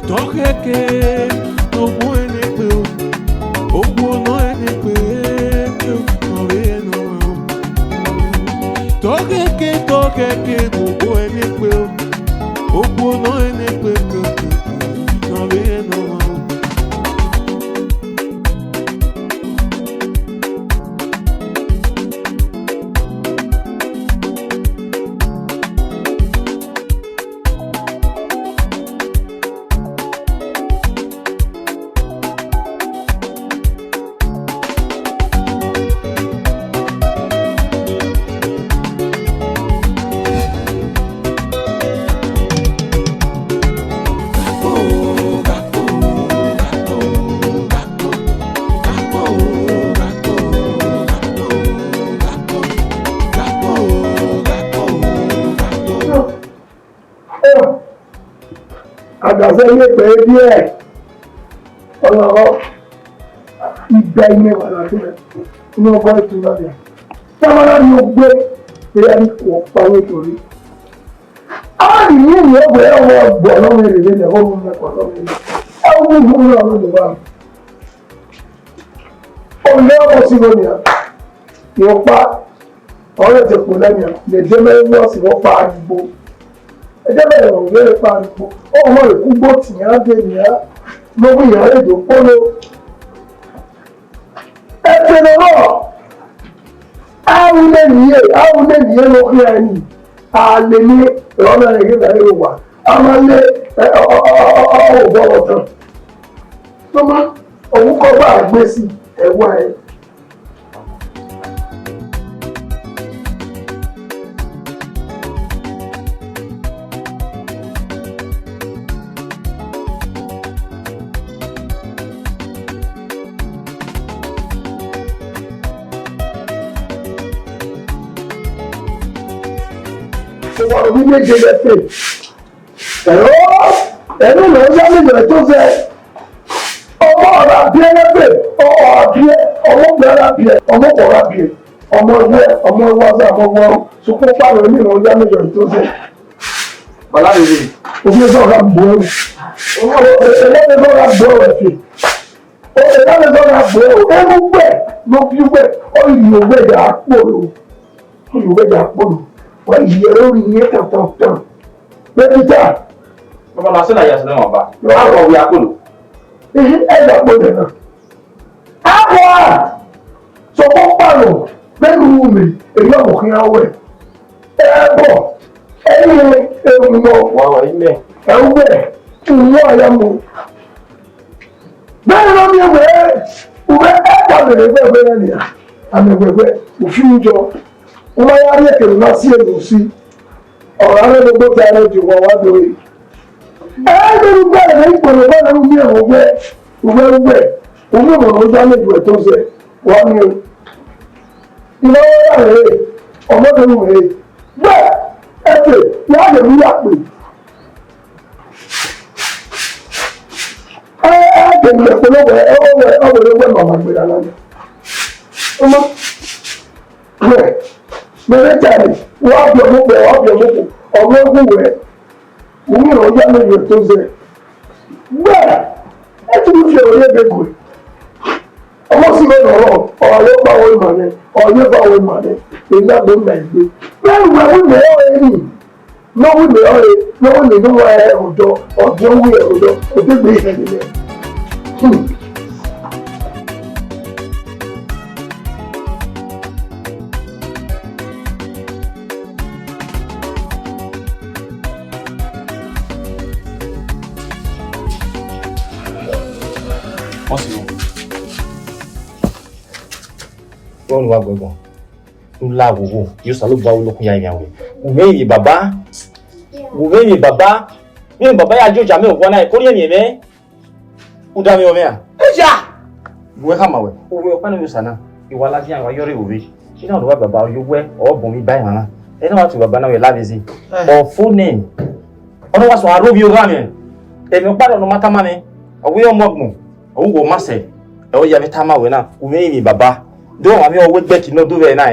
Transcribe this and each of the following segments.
Tokeke no buene peo. Obo no ene peo. No ve no. Tokeke no buene peo. Obo no ene peo. No ve no. Àgbàfẹ́ ilé pẹ̀lú díẹ̀ ọlọ́rọ̀ ìgbà ilé wà látúrẹ̀ ní ọgbọ́n ìtura rẹ̀. Tábàlá ni ó gbé ìyá ní kò pàwé torí. Àwọn ìyí ni ó gbé ọmọ ọgbọ̀n lọ́wọ́ èrè lẹ́lẹ̀ ọmọ mẹ́kọ̀ọ́ lọ́wọ́ èrè. Ẹwọ́n mú ìlú ọ̀rọ̀ lè wà. Olè ọmọ sí lónìí à. Ìwọ̀pá ọ̀rẹ́ ti kù lẹ́nu à. Lè dé mẹ́rin lọ́sì wọ́n pa àdìgbò. Ẹjẹ́ bẹ̀rẹ̀ òwe pa àdìgbò. Ọmọ ìkúgbó tìyàn dé nìyà lórí ìyàn èdè polo. Ẹgbẹ́ lọ́wọ́ áwùlé nìyẹ lórí ẹni àlè ní ìrọ́nà ìgbà èrò wà a máa lé ọ̀bọ̀ ọ̀tàn tó má òun kọ́ bá gbé sí ẹ̀wà ẹ̀. Ọ̀rọ̀ méje lẹ́pẹ̀. Ẹ̀rọ lọ yámìnà tó fẹ́. Ọmọ ọ̀rọ̀ àbíẹ́ lẹ́pẹ̀. Ọmọ ọ̀rọ̀ àbíẹ́. Ọmọ ẹgbẹ́, ọmọ wáṣà, ọmọ wọn. Sùkún pàrọ̀ ní ìrọ̀ yámìnà tó fẹ́. Bàlá rèé. Òfin sọ̀rọ̀ àgbò ẹ̀rù. Ẹlẹ́ni sọ̀rọ̀ àgbò ẹ̀fẹ̀. Ẹlẹ́ni sọ̀rọ̀ àgbò ẹ̀rù. Ẹ̀rù gbẹ̀ ló fi gbẹ̀. Olùyọ̀gbẹ̀dà àpòlò. Wọ́n yẹ lórí iye tọ̀tọ̀tọ̀. Pẹ́pítà. Bàbá náà sínú àyàsí náà bá. Àbọ̀ òwe àkọlù. Ẹ̀dà pọ̀lẹ̀ náà. Àbọ̀ à! Sọ̀kọ́ pààrọ̀ pẹ̀lú mi èyí ọ̀mọ̀kín awẹ̀. Ẹ̀bọ̀ ẹ̀yìn èrùnmọ̀ Wọ́n ilẹ̀. ẹ̀wẹ̀ ìwọ̀n àyàmù. Bẹ́ẹ̀ ló ní ìwé ẹ̀dà bẹ̀rẹ̀ bẹ́ẹ̀ ni àmẹ̀gbẹ̀gbẹ̀ òfin jọ. Wọ́n yá rí èkèrè náà sí èlò sí ọ̀rọ̀ alẹ́ gbogbo tí a lè jù wọ́n wá lórí. Ẹ̀ẹ́dẹ̀rú bẹ́ẹ̀ ní ìpòlò bẹ́ẹ̀ ló ní ẹ̀wọ̀n gbẹ́ òun ìmọ̀ràn ojú àlejò ẹ̀ tó ṣe wọ́n ní o. Ìnáwó yà rèé ọmọdéwù rèé bẹ́ẹ̀ ẹ̀fẹ̀ wọ́n lè rí àpè. Ẹ̀ẹ́dẹ̀rú ẹ̀pọ̀lọpọ̀ ọ̀wẹ̀rẹ̀wẹ̀ màmá gbéra lánàá. Mẹ́rẹ́jàre wọ́n bí ọmọkùn ọmọ ogun wẹ̀ òun ìrọ̀já lórí ètò ṣe gbẹ́ẹ̀ ẹ ti ní fi òye gbẹ̀gbẹ̀ ọmọ sí lọ́nà ọ̀rọ̀ báwo ìmọ̀lẹ́ ọ̀yẹ́ báwo ìmọ̀lẹ́ èyí àgbẹ̀ ń bẹ̀ gbé bẹ́ẹ̀ wẹ̀ wúlẹ̀ ọ̀rẹ́ nì lọ́wọ́lẹ̀ ọ̀rẹ́ lọ́wọ́lẹ̀ níwọ̀ ẹ̀ ọ̀dọ́ ọ̀dọ́ wúlẹ̀ ọ̀dọ́ òdégbé ìhẹ̀ nílẹ̀. Wọ́n wá gbẹ̀gbọ̀n ló láàwòwò yóò sá ló bá olókun ya ìyàwó wùmẹ́yìn bàbá mi bàbá yà jọjà mi ò wọ́n náà kórìí ẹ̀yẹ̀ mẹ́ ó dá mi ọmọ yà ẹ̀ṣà ìwé hàmà wẹ̀ òwe ọ̀pá nínú sànà ìwà alájí àwọn ayọ́rẹ́ òwe iná ọ̀dọ́ wà bàbá yówẹ́ ọ̀bùn mi báyìí hàn ẹni wà tó bàbá náà wẹ̀ lábẹ́sí ọ̀fọ́ nẹ́ẹ̀n ọ̀nà wà sọ àróbi ọ̀gá mi ẹ̀mí ọ̀pá ọ̀nà mátàmá mi ọ̀wé ọmọ ọ̀gbùn ọ̀wọ́ masẹ̀ ẹ̀wọ́ yà mi tàmá wẹ̀ náà wùmẹ́yìn bàbá do wa mi o gbe ki no do be na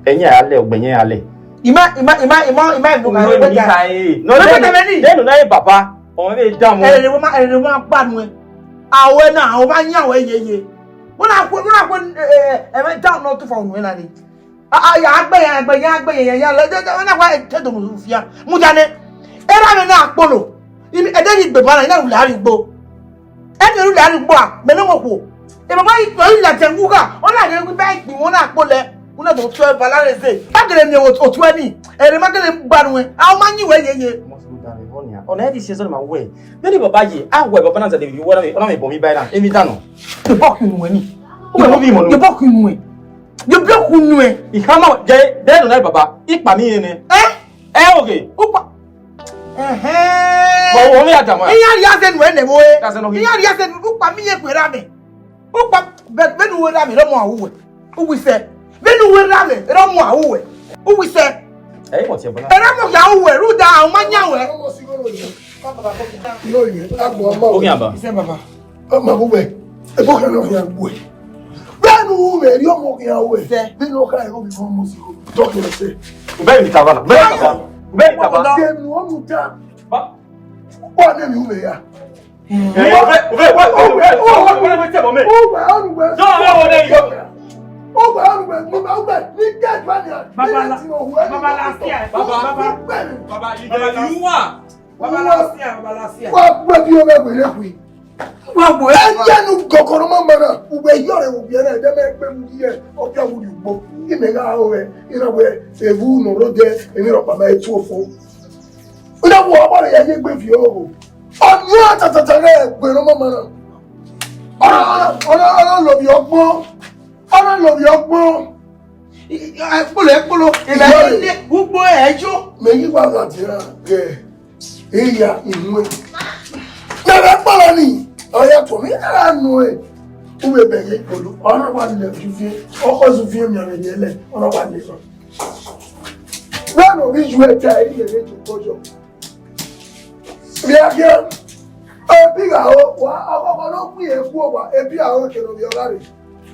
ẹ̀yin ale ogbenye ale ima do ka we ka no le no na baba On me damn. And one bad way. I went now, one young way, ye. When I went, and down not to phone when I did. I tell them, Mudane, and I'm not polo. And then it be one, and I will have you go. And you will have you go, Menomo. If I might like Tanguga, all I will bank me one at Pole, one of those 12 ballades. Back then, there was 20, and remember them bad way. How many way? On every season, my way. Then if I wear a banana, you want to be by now. Every time. The walking way. You walking way. You block way. He come out there, don't have Baba. Eat by me in it. Okay. But only at the moment. He when the boy doesn't know. He has said, look at me, but when we have it, who we said, when we have it, who we said, hey, what's your and I'm not Yahweh, who down, my Yahweh.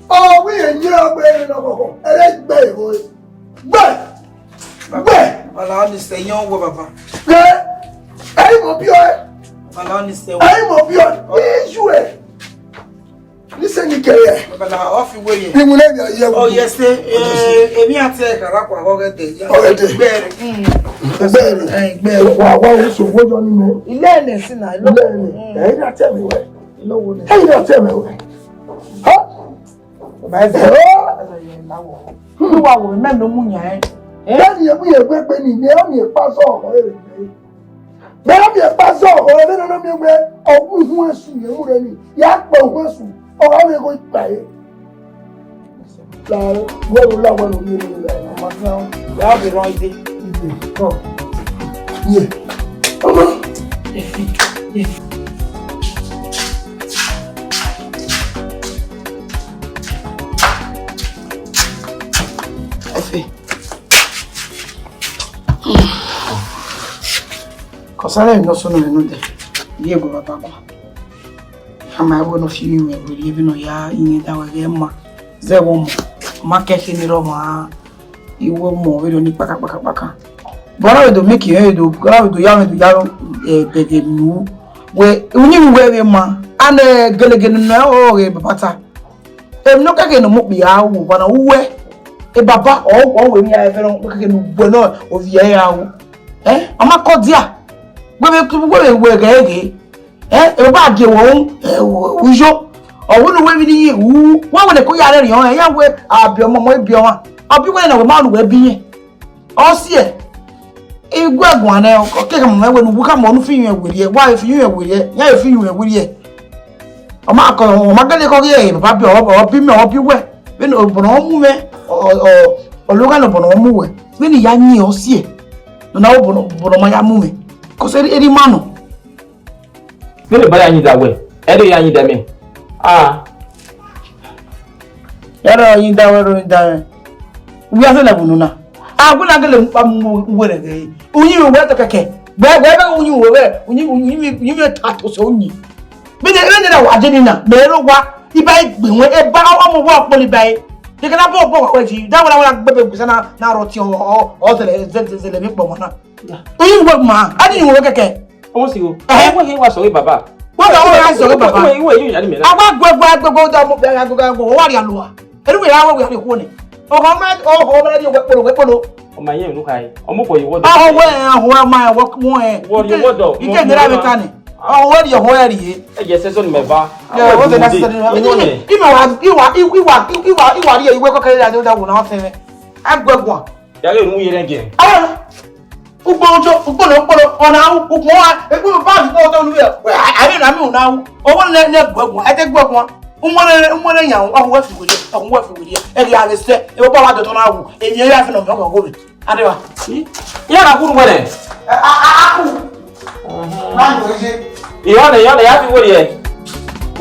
Oh, we ain't near where no and let's be. But, well, I understand young Papa. I'm up here. I understand. I'm up here. Where's you? Listen, you can. But now, off you way. Oh, yes, if you have to take a rap or get the what is your word on me? Learn this, and I learn. Hey, not tell me where. No, hey, not tell me where. Huh? Who will remember Munya? Then you will be a penny, me a pass off. Maybe a pass off, or I don't know where, or who wants to you already. Yak, but wants to, or I will go by it. Where will I want to be? I'll be right there. Yeah. Cosare no sono venuti. Diego papa. Ama abo no fi mi we live no ya yin da wa ge ma. Ze wo mo. Market ni ro ma. Iwo mo we do ni paka. Bora we do make you do. Bora we do ya bebe nu. We unyi we ma. Ane gelege no o ge papa. Em no ka ge no mo bi ya wo bana wo e baba o we mi ya fe no ka ge no bo no o vi ya wo. Ama ko dia. We gege e ba de won ujo o wonu we bi ni wu wa won ko ya re yan ya we abi omo mo bi won abi we na we ma nu we bi yin o si e igwagun ane o ke ka mo we nu ka mo nu fi yin ewere wa fi yin ewere ya fi yin ewere o ma ko o ma gele ko ye baba bi o bi mi o bi we be no bono mu me o lo ga no bono mu we be ni ya yin o si e no na o bono ma ya mu me. Cause any man. Really buy any that way. Any any demi. Yara yin da wero yin da. We are na bununa. We na gele were ge. Unyi we to keke. Be unyi we tato so unyi. Be de na wa jeni na. Me ro wa iba igbe won e ba omo wa poli bai. Ke na bo wa ji. Da wala gbebe gusa na roti o tele mi po mo na. Unyi we ma. Adi ni we keke. Omo si o. Wo he wa so baba. What are you saying, Papa? Iwe you ya ni me na. I go down mo go wa ya lo a. Anyway, I will be ko ni. O ho ma ni we O ma yen nu kai. Omo ko yi wodo. Ah ho ma work mo e. Wo yi wodo. Ike ndira be tani. Oh, where you where ye? E je season me ba. Yeah, what the next one? Iwa here, you work okay that one na thing. I'm go. Ya le nu yere nge. Ah. Ugbojo ona ukmo a e ku ba ko to nu e. Ari na mi una o won le gbogun e te gbogun. Umone yan o wa fi wuri. E ri ave se e bo wa do to na wu. E mi ya fi no mi ko go bi. Adewa. Ya na kuru wele. Aku. Na yo je. Iyo ya fi wuri e.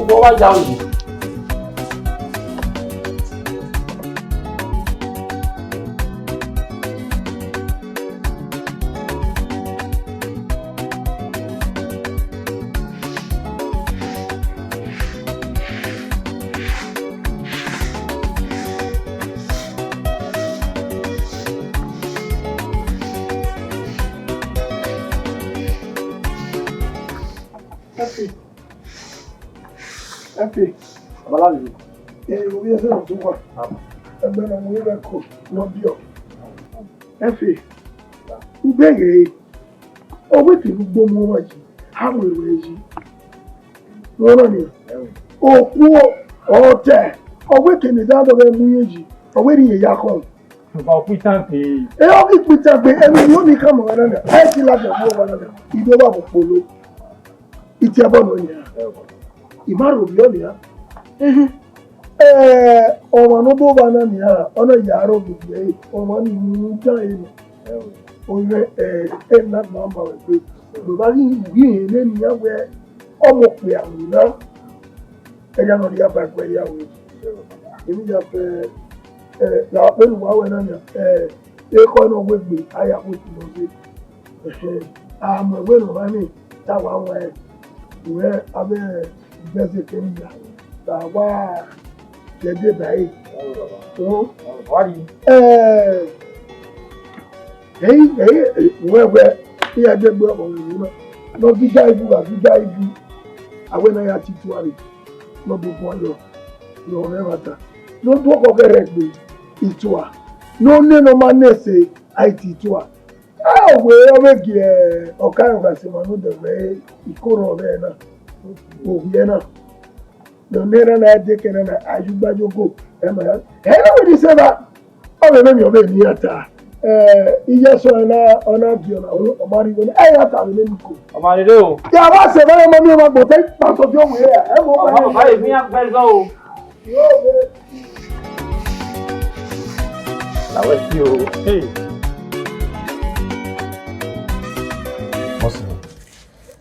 Ugbo wa ja oyi. Epi. Abalalu. Obi ese no tun wa. Egbe na mo be ko no bio. Efi. Ubege. Owe ti gbogbo mo wa ji. Ha mo ewe ji. Wọ́n ni. Oku ote. Owe ti ni da do be mu yeji. Owe ri ya ko. Ba pitan pe. E o ki pitan pe emi yo ni ka mo wa na. Ai ti la de mo wa na. Ido ba polo. Iti abo no ni. Imaro bioli ya. Ọmọ no bo ba na ni ha, ona yaro bi e, ọmọ ni mu ja e ni. Oye na mama we pe. Bo ba ni bi e ni ya we ọmọ pe awun na. E ya no ya ba pe ya we. Emi ja pe la pe lu wa we na ni. E ko no we gbe aya ko ti lo se. Mo we no ba ni ta wa wa e. We abe gbèsè kẹ́ńdà làwa jẹ́jẹ́ báyìí. Wẹ́wẹ́ bí ẹgbẹ́ gbé ọmọ ìlú náà lọ gíga ibu àwọn náà yà ti tú àrè lọ́dún fún ọyọ lọ́wọ́ mẹ́wàá lọ́dún ọkọ̀ kẹrẹ̀ gbé ìtura lónìí ló máa ń nẹ̀sẹ̀ àìtì ìtura. Àwẹ̀ ọ̀bẹ̀gì ọ̀ká ìgbàsímọ̀ ló dẹ̀wẹ̀ ìkóró ọ̀bẹ̀ náà. Obiena. No nera na deke na ajugbajogo. Ema. We dey say that. O le me obe ni ata. Iye so na ona bi ona o mari go. Ata le mi ko. O ma re o. Ya ba se ba mo mi ma gbo te pa so bi o we e. E mo ba. Ba e mi agbe go o. Yo be. Lawe ti o. Hey. Mosi.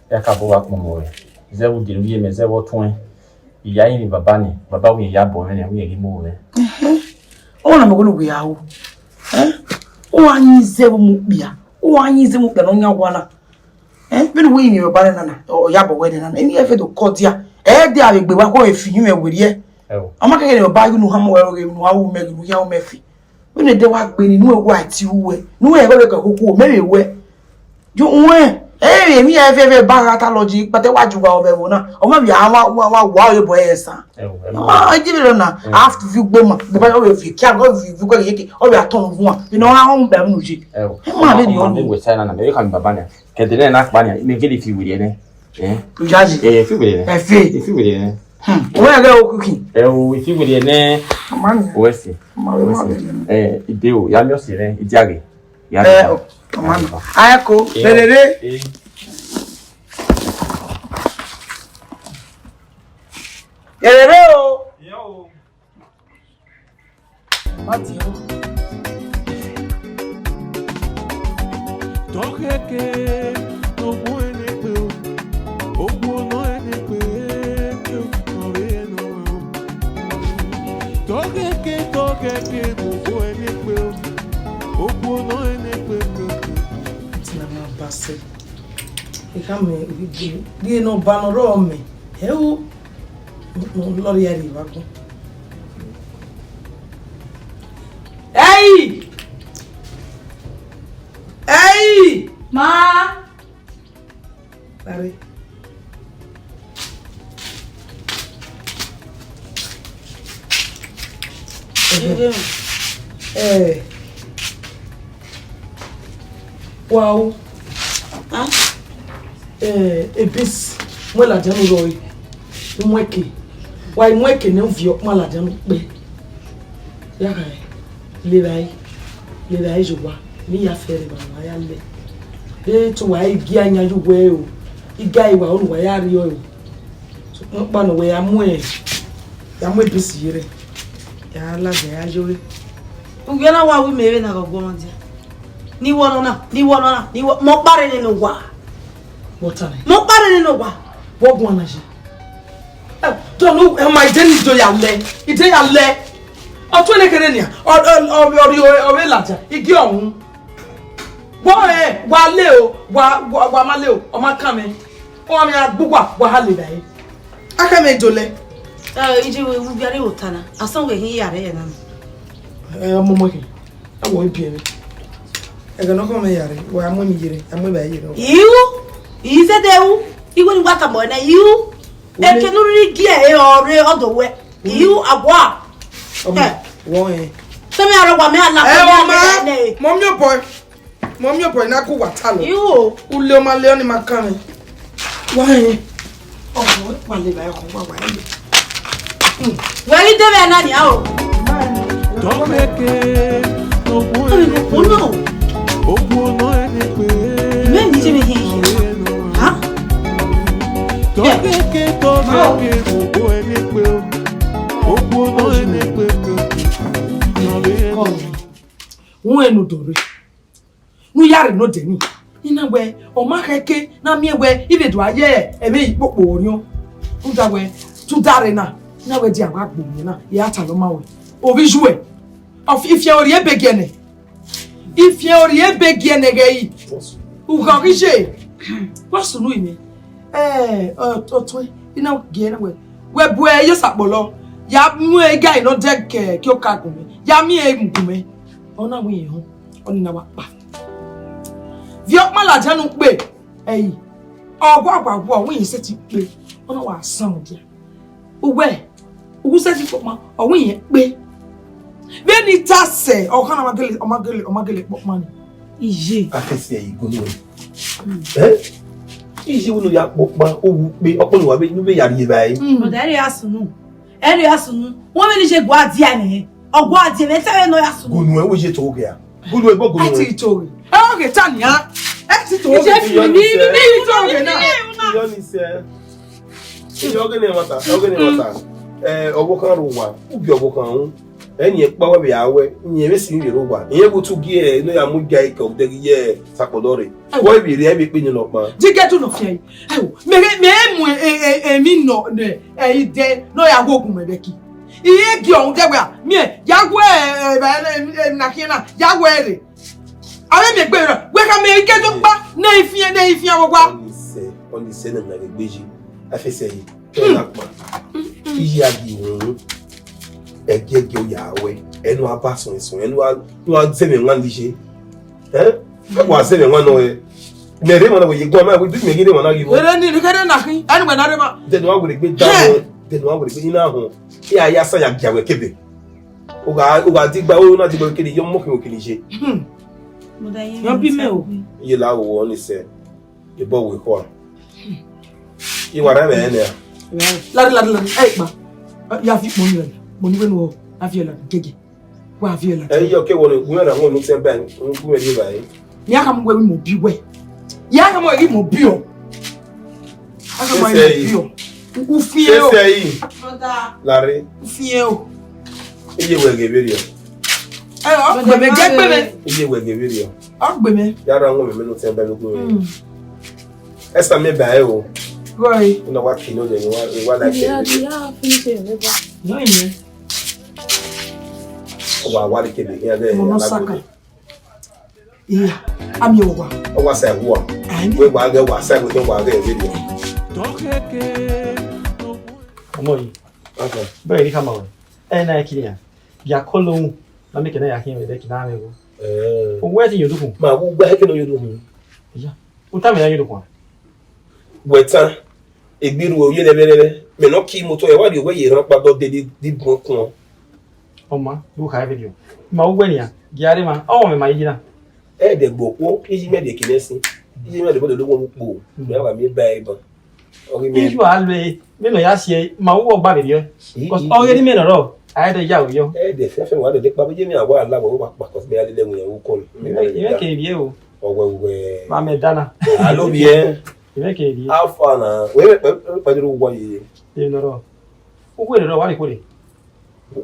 Ya ka bo wa ko mo we. Zewu diruye me zewu tun iya yin baba ni baba wi ya bo ni wi ri mo we o na magolo gbe yawo o anyi zewu mu bia o anyi zewu pe no nya gwana binu wi ni baba na o ya bo we na ni e fe do kodia de abegbe wa ko e fi yin me weri amaka ke ni baba yu nu ha mo we nu awu me nu ya o me fi binu de wa gbe ni nu ewu ati uwe nu e go ka koku o me we jo nwe mi e fe barata loji pate waju wa obewo na o ma bi wa ye boy esan ma jibiro na have to feel gboma be ba o fi kia go fi go yeke o bi aton fun wa ina ha hon be mu ji ma be ni o we say na me ka mi baba ni ke de na pa ni me gele fi wiri ne ujaji fi wiri ne fi wiri ne o ya ga o cooking o fi wiri ne man o si ide o ya mi o si ne idiage ya man ayako lelele Yelele o. Yo. Mati o. Tokeke no buene pe o no ene pe no be no. Tokeke no buene pe o no ene pe. Tina ma passe. E kame bi no banoro me. Eu Lori ari wa ko. Hey! Hey! Ma! Larry. Wow. Huh? A piece. Well, I don't know. Mweke. Why mweke no vio malajan be. Ya kai. Le rai jowa. Mi ya fere ba wa ya le. De to wa igi anya ju we o. Iga iwa o wa ya ri o. So pa no we amu e. Ya mu piece yire. Ya la de ya jowe. Ugena wa wi mewe na go gbon dia. Ni wono na. Mo pare nínú wa. Wotare. Mo pare nínú wa. Wo gun anaje. Don't know my daily do ya le. Ide ya le. O tun le kere ni. O laja. Igi ohun. Wo wa le o, wa ma le o. O ma kan mi. O mi agbugwa wa ha le dai. Aka me jole. Ije we wu biare otana. Asan we hin yare ya na. Ọmọ mo ki. Awo ibi mi. E ga no ko me yare. Wa mo mi yire. Amu ba yire. You said they iwe ni waka mo na you. E ke no ri gi e ore odowe. You agwa. Wo e. Se me arogwa me ala ko Mom your boy na ko watalo. You Ule ma le oni makame. Wa e. Oh, wa le ba ko wa e. where you dey na ni o. Don't make it. No Oh no. Ogun no any pe. Me ni je me hin. Ha? Don't make it. Ogun any pe. Ogun no any pe. No be. Won enu dore. Nu yare no deni. Ina we o ma keke na mi we ibe do aye e me ipopo orion. Uda we tu dare na. Na we di agbo mi na ya ta lo ma we. Obi jouer. Of if you ori ebegene. If you ori ebegene gei. U ga rije. Wasu nu imi. Otwe ina ge na we. We bu e yesapolo. Ya mu e guy no de ke ki o ka gun mi. Ya mi e ngume. Ona we yin ho. Oni na wa pa. Vi okma la janu pe. Eyi. Ogwagwagwo o yin se ti pe. Ona wa san dia. Uwe. Ugu se ti pokma. O yin pe. Beni tase o kana magele pokman. Ije. Afese yi gonu. Ije wo no ya pokman owu pe opolo wa be nu be yari bai. Mo dari asunu. Eri asunu. Won me ni je gwa dia ni. Ogwa adi me tare no asunu. Gonu e wo je to ge ya. Gonu e gonu. Ati tori. Okay tania. Ati tori. Ije fi ni tori na. Yo ni se. Yo ge ne mata. Owo kan ro wa. Ubi owo kan eni epa wa be awe nyi ebe si nri wa iye go tu gi no ya mu gai ka de ye sapodore wo bi ri e bi pe ni lo pa Jike tu no fi ayo me mu mi no ne ide no ya go gun me beki iye gi ohun de gba mi ya go na kina ya go ere awe me gbe re we ka me ike to pa na ifien wo gba on the scene na gbeji afese yi to na pa iye agi won egege o yawe enu abasun enu wa se me nwan lise wa se me nwan no me re mo na we gbo ma we bi me gide mo na gi bo ere ni kere na kin anu gbe na re ma de no wa gbe dawo de no wa gbe ina ho ya ya sa ya jawe kebe o ga digba o na digba kini yo mo kin o kini se Mo da yin. Yo bi me o ye la wo ni se e bo we ko ye wa ra me ne la pa ya fi mo ni no afiela gege wa afiela yo ke wo ni gun ra won nu se ben gun me ni bai ni aka mo mo bi we ya aka mo ri mo bi o aka mo bi o u fie o se yi Moda. lare fie o iye we ge beri o gbe me je gbe me iye we ge beri o gbe me ya ra won me nu se ben gun esta me bai o right una wa kino de ni wa like no yin o wa wa ke de ya de mo no saka iya ami o wa sa wo we wa ge wa sa go to wa ge video Don't make it. Ọmọ yìí. okay Bẹ́ẹ̀ ni ká máa wẹ̀. Ẹ náà kí ni à? Yà kọ́ lóhùn. Lámì kì náà yà kí n rẹ̀ kì náà rẹ̀ wò. Owó ẹ̀ ti yòó dùkùn. ma wo gba ke no yodo hu Ìyá. O tá mi náà yòó dùkùn. Wetan egbiru oye lelele me no ki moto e wa di we ye ran pa do de di bon kun Oma, do have video. Ma ugwenia, giare ma, oh me ma yina. e de gbopo iji me de kinesi iji me de bo de lo mo po me wa mi ba ibon ori me You alwe, me no ya sie, ma uwo gba video. Because already me no ro. I dey ya yo. e de fe wa de pa bo je mi awa ala bo wa pa cause me ale le mu yan wo ko mi Ime ke vie o. owe Ma me dana. allo bien Ime ke vie. alpha na we pa duru wo ye E no ro. Ugwe ro wa ni ko de.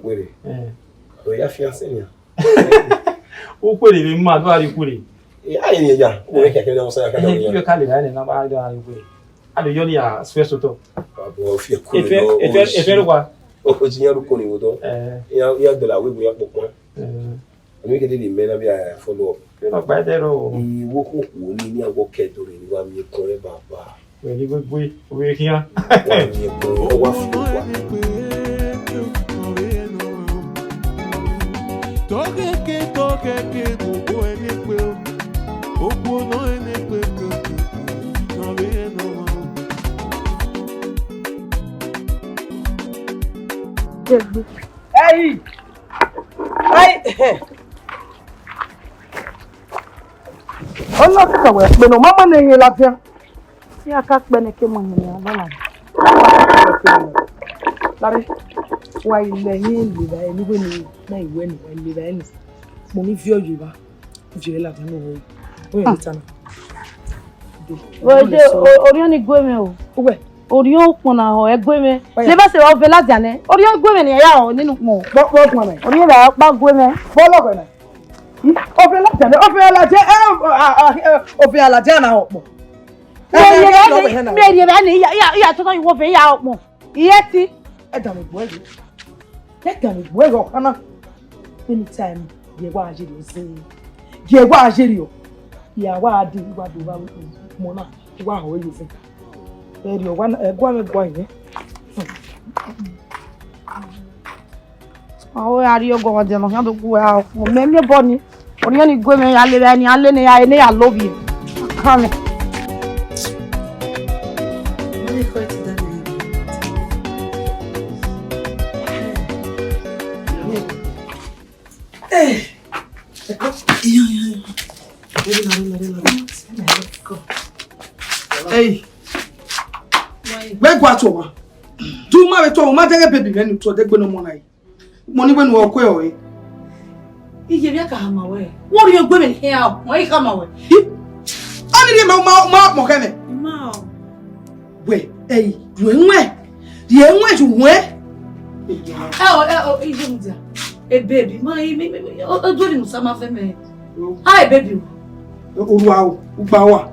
were o ya fiancé ni Ukwere be ma do ari kwere. ayi ni ja o we keke na so ya ka Eh, you ka le na na ba do ari kwere. Ado yo ni a special to. bo fi ko Efe kwa. o jiyan ru ko ni wo do ya de la we bo ya popo mi ke de me na bi a follow up No gba de ro. iwo ko wo ni awo kedo re ni wa mi ko re baba We ni gbogbo we kiyan. wa mi ko wa fi wa Toque gbogbo ẹni pé o. Gbogbo náà ẹni pé kòkòkò. Náà bí ẹnu wọn. Hey! Hey! Ọlọ́ ti sọ̀rọ̀ ẹ̀ pinnu, mọ́mọ́ ní iye láfíà. Tí a ká pẹ́ ni kí mo yìn ní ọlọ́lá. Lárí, wa ilẹ̀ yín ìlera ẹ̀ níwé ni náà ìwé ni wa ìlera ẹ̀ nì. Mo ní fí ọ̀yọ̀ wa, mo fi rẹ̀ làbá náà wọ̀ ó yẹ níta náà. Wèdè orí ni gbé mi o. Ó wẹ̀. Orí ó pọnà ọ̀ ẹ gbé mi. Ṣé bá ṣe wọ́n fẹ́ láti àná? Orí ó gbé mi ní ẹ̀yà ọ̀ nínú pọ̀. Bọ́ pọ̀ náà. Orí rẹ̀ bá gbé mi. Bọ́ọ̀lù ọ̀gbẹ̀ náà. Òfin alájẹ òfin alájẹ náà ọ̀pọ̀. Mi èrè bẹ́ẹ̀ ni ìyá tó tán ìwọ fẹ́ ìyá ọ̀pọ̀. Ìyẹ́ ti. Ẹ dàmì gbọ́ ẹ̀rọ. Ẹ dàmì gbọ́ ẹ̀rọ kan náà. Anytime yẹ wá àjèrè ọ̀sẹ̀ yẹ wá àjèrè ọ̀. Ìyàwó àdé ìwádìí wa mọ̀ náà wá àwọn èyí fún. Ẹ̀rì ọ̀wá ẹ̀gbọ́n mi gbọ́ ìyẹn. Àwọn àríyọ̀ gọ̀wọ̀ jẹ̀ náà yàtọ̀ kú ẹ̀ ọ̀pọ̀ mẹ́mẹ́ bọ́ ni. Orí ni gbé mi ya lé ẹni alẹ́ ni ya ẹni yà lóbi. Kàmẹ́. Hey. Where go to ma? Do ma be to ma tege baby me to de gbe no mo na yi. Mo ni gbe no o ko e o yi. Iye bi aka hama we. Wo ri ogbe mi here o. Mo yi kama we. Ani de ma mo kene. Ma. We, hey, du enwe. Di enwe ju we. Iye mu dia. E baby, ma o do ni musa ma fe me. Hi baby. Oruwa o, ugba wa.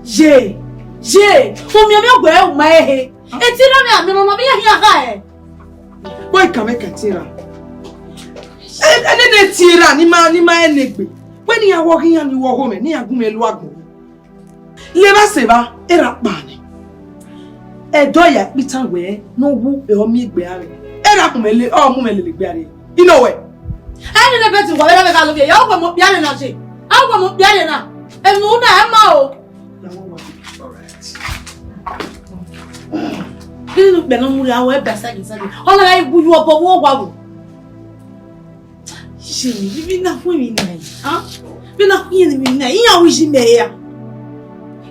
Je. Omi ogbe e ma ehe. Eti na mi ami no ma bi ya hia ha e. Boy ka me katira. Ene tira ni ma enegbe. When you are walking and you walk home, ni agun me lu agun. Le ba se ba era pa ni. E do ya pitan we no wu e o mi gbe are. Era kun me le o mu me le gbe are. Ino we. Ani le beti kwa le ka lo bi ya o mo bia le na se. A mo bia le na. E nu na e ma o. Kini be no muri awo e besa gi sagi. Ona ga ibu yu obo wo gwa wo. Shini bibi na fu mi na yi. Ah? Bi na fu yin mi na. Iya wo ji me ya.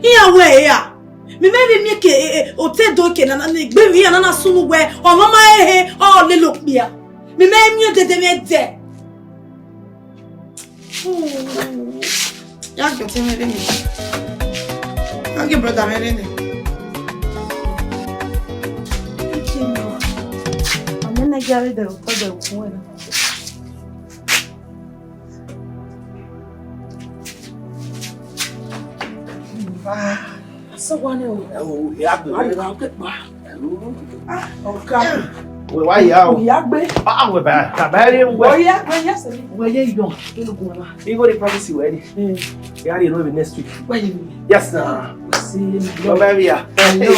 Iya we ya. Mi me bi mi ke o te do ke na na gbe mi ya na na sunu we. O mama ehe o le lo pia. Mi me mi o tete me de. Ya ke te me ni. Ya ke brother me ni. Amena gari da ko da ko na. So one o ya gbe Oka. we wa ya o Ya gbe. we ba ta ba re O we ya gbe ya se. We ye idon. Elugun ala. we go the practice we ready ya re no be next week Where you? yes na See go baby ya we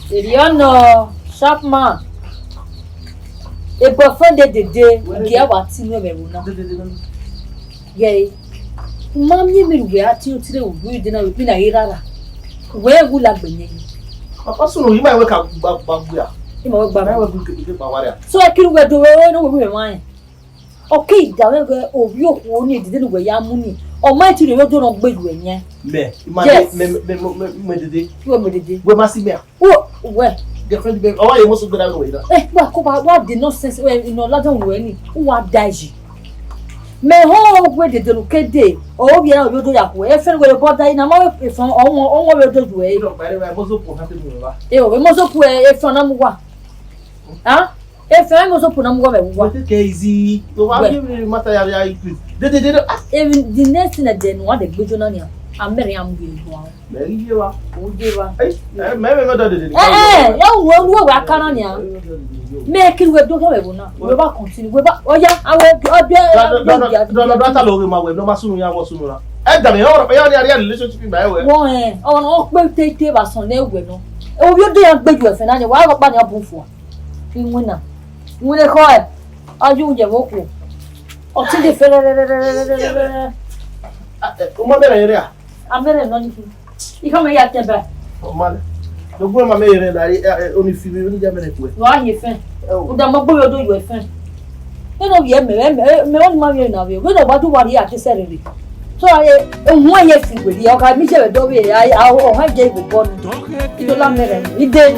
Seriano, sharp man. A boyfriend de get what in the Gay. Mammy will be at you today with dinner with Mina. Where would I be? Also, you might wake up back there. So I can wear the way over mine. Okay, however, of your own didn't wear your money. Or might you never do not bid when ye? Me, We must be. Oh, where? Different baby. Oh, you must go that way. Eh, what did not sense in no Latin way? Who are daisy? May hold where the look day. Oh, we are you up where friend will report that in a more if on all the way. I was so happy. We must up where if on number. Huh? If I was open, I'm going to what easy. So I'll give you matter. Even the next thing that then what the good on you. I'm very angry. Mary, you are. Who gave her? Maybe not did it. You won't work on you. Make it with Dogana. We're back continue. We're back. Oh, yeah, I will no Masuna was sooner. And the relationship by way. One, oh, no, take us on their window. Oh, you didn't beg you, and I was about your buffer. In winner. When they call it, are you your vocal? Or till the fellow. I'm very non. You come here at the back. Oh, man. The woman made only few minutes. Why you think? Oh, the mobile do you a friend? You know, you have my own money now. We don't want to worry at the Saturday. So I one year with you. I miss a dog. I have gave a bond. You don't love me. You did.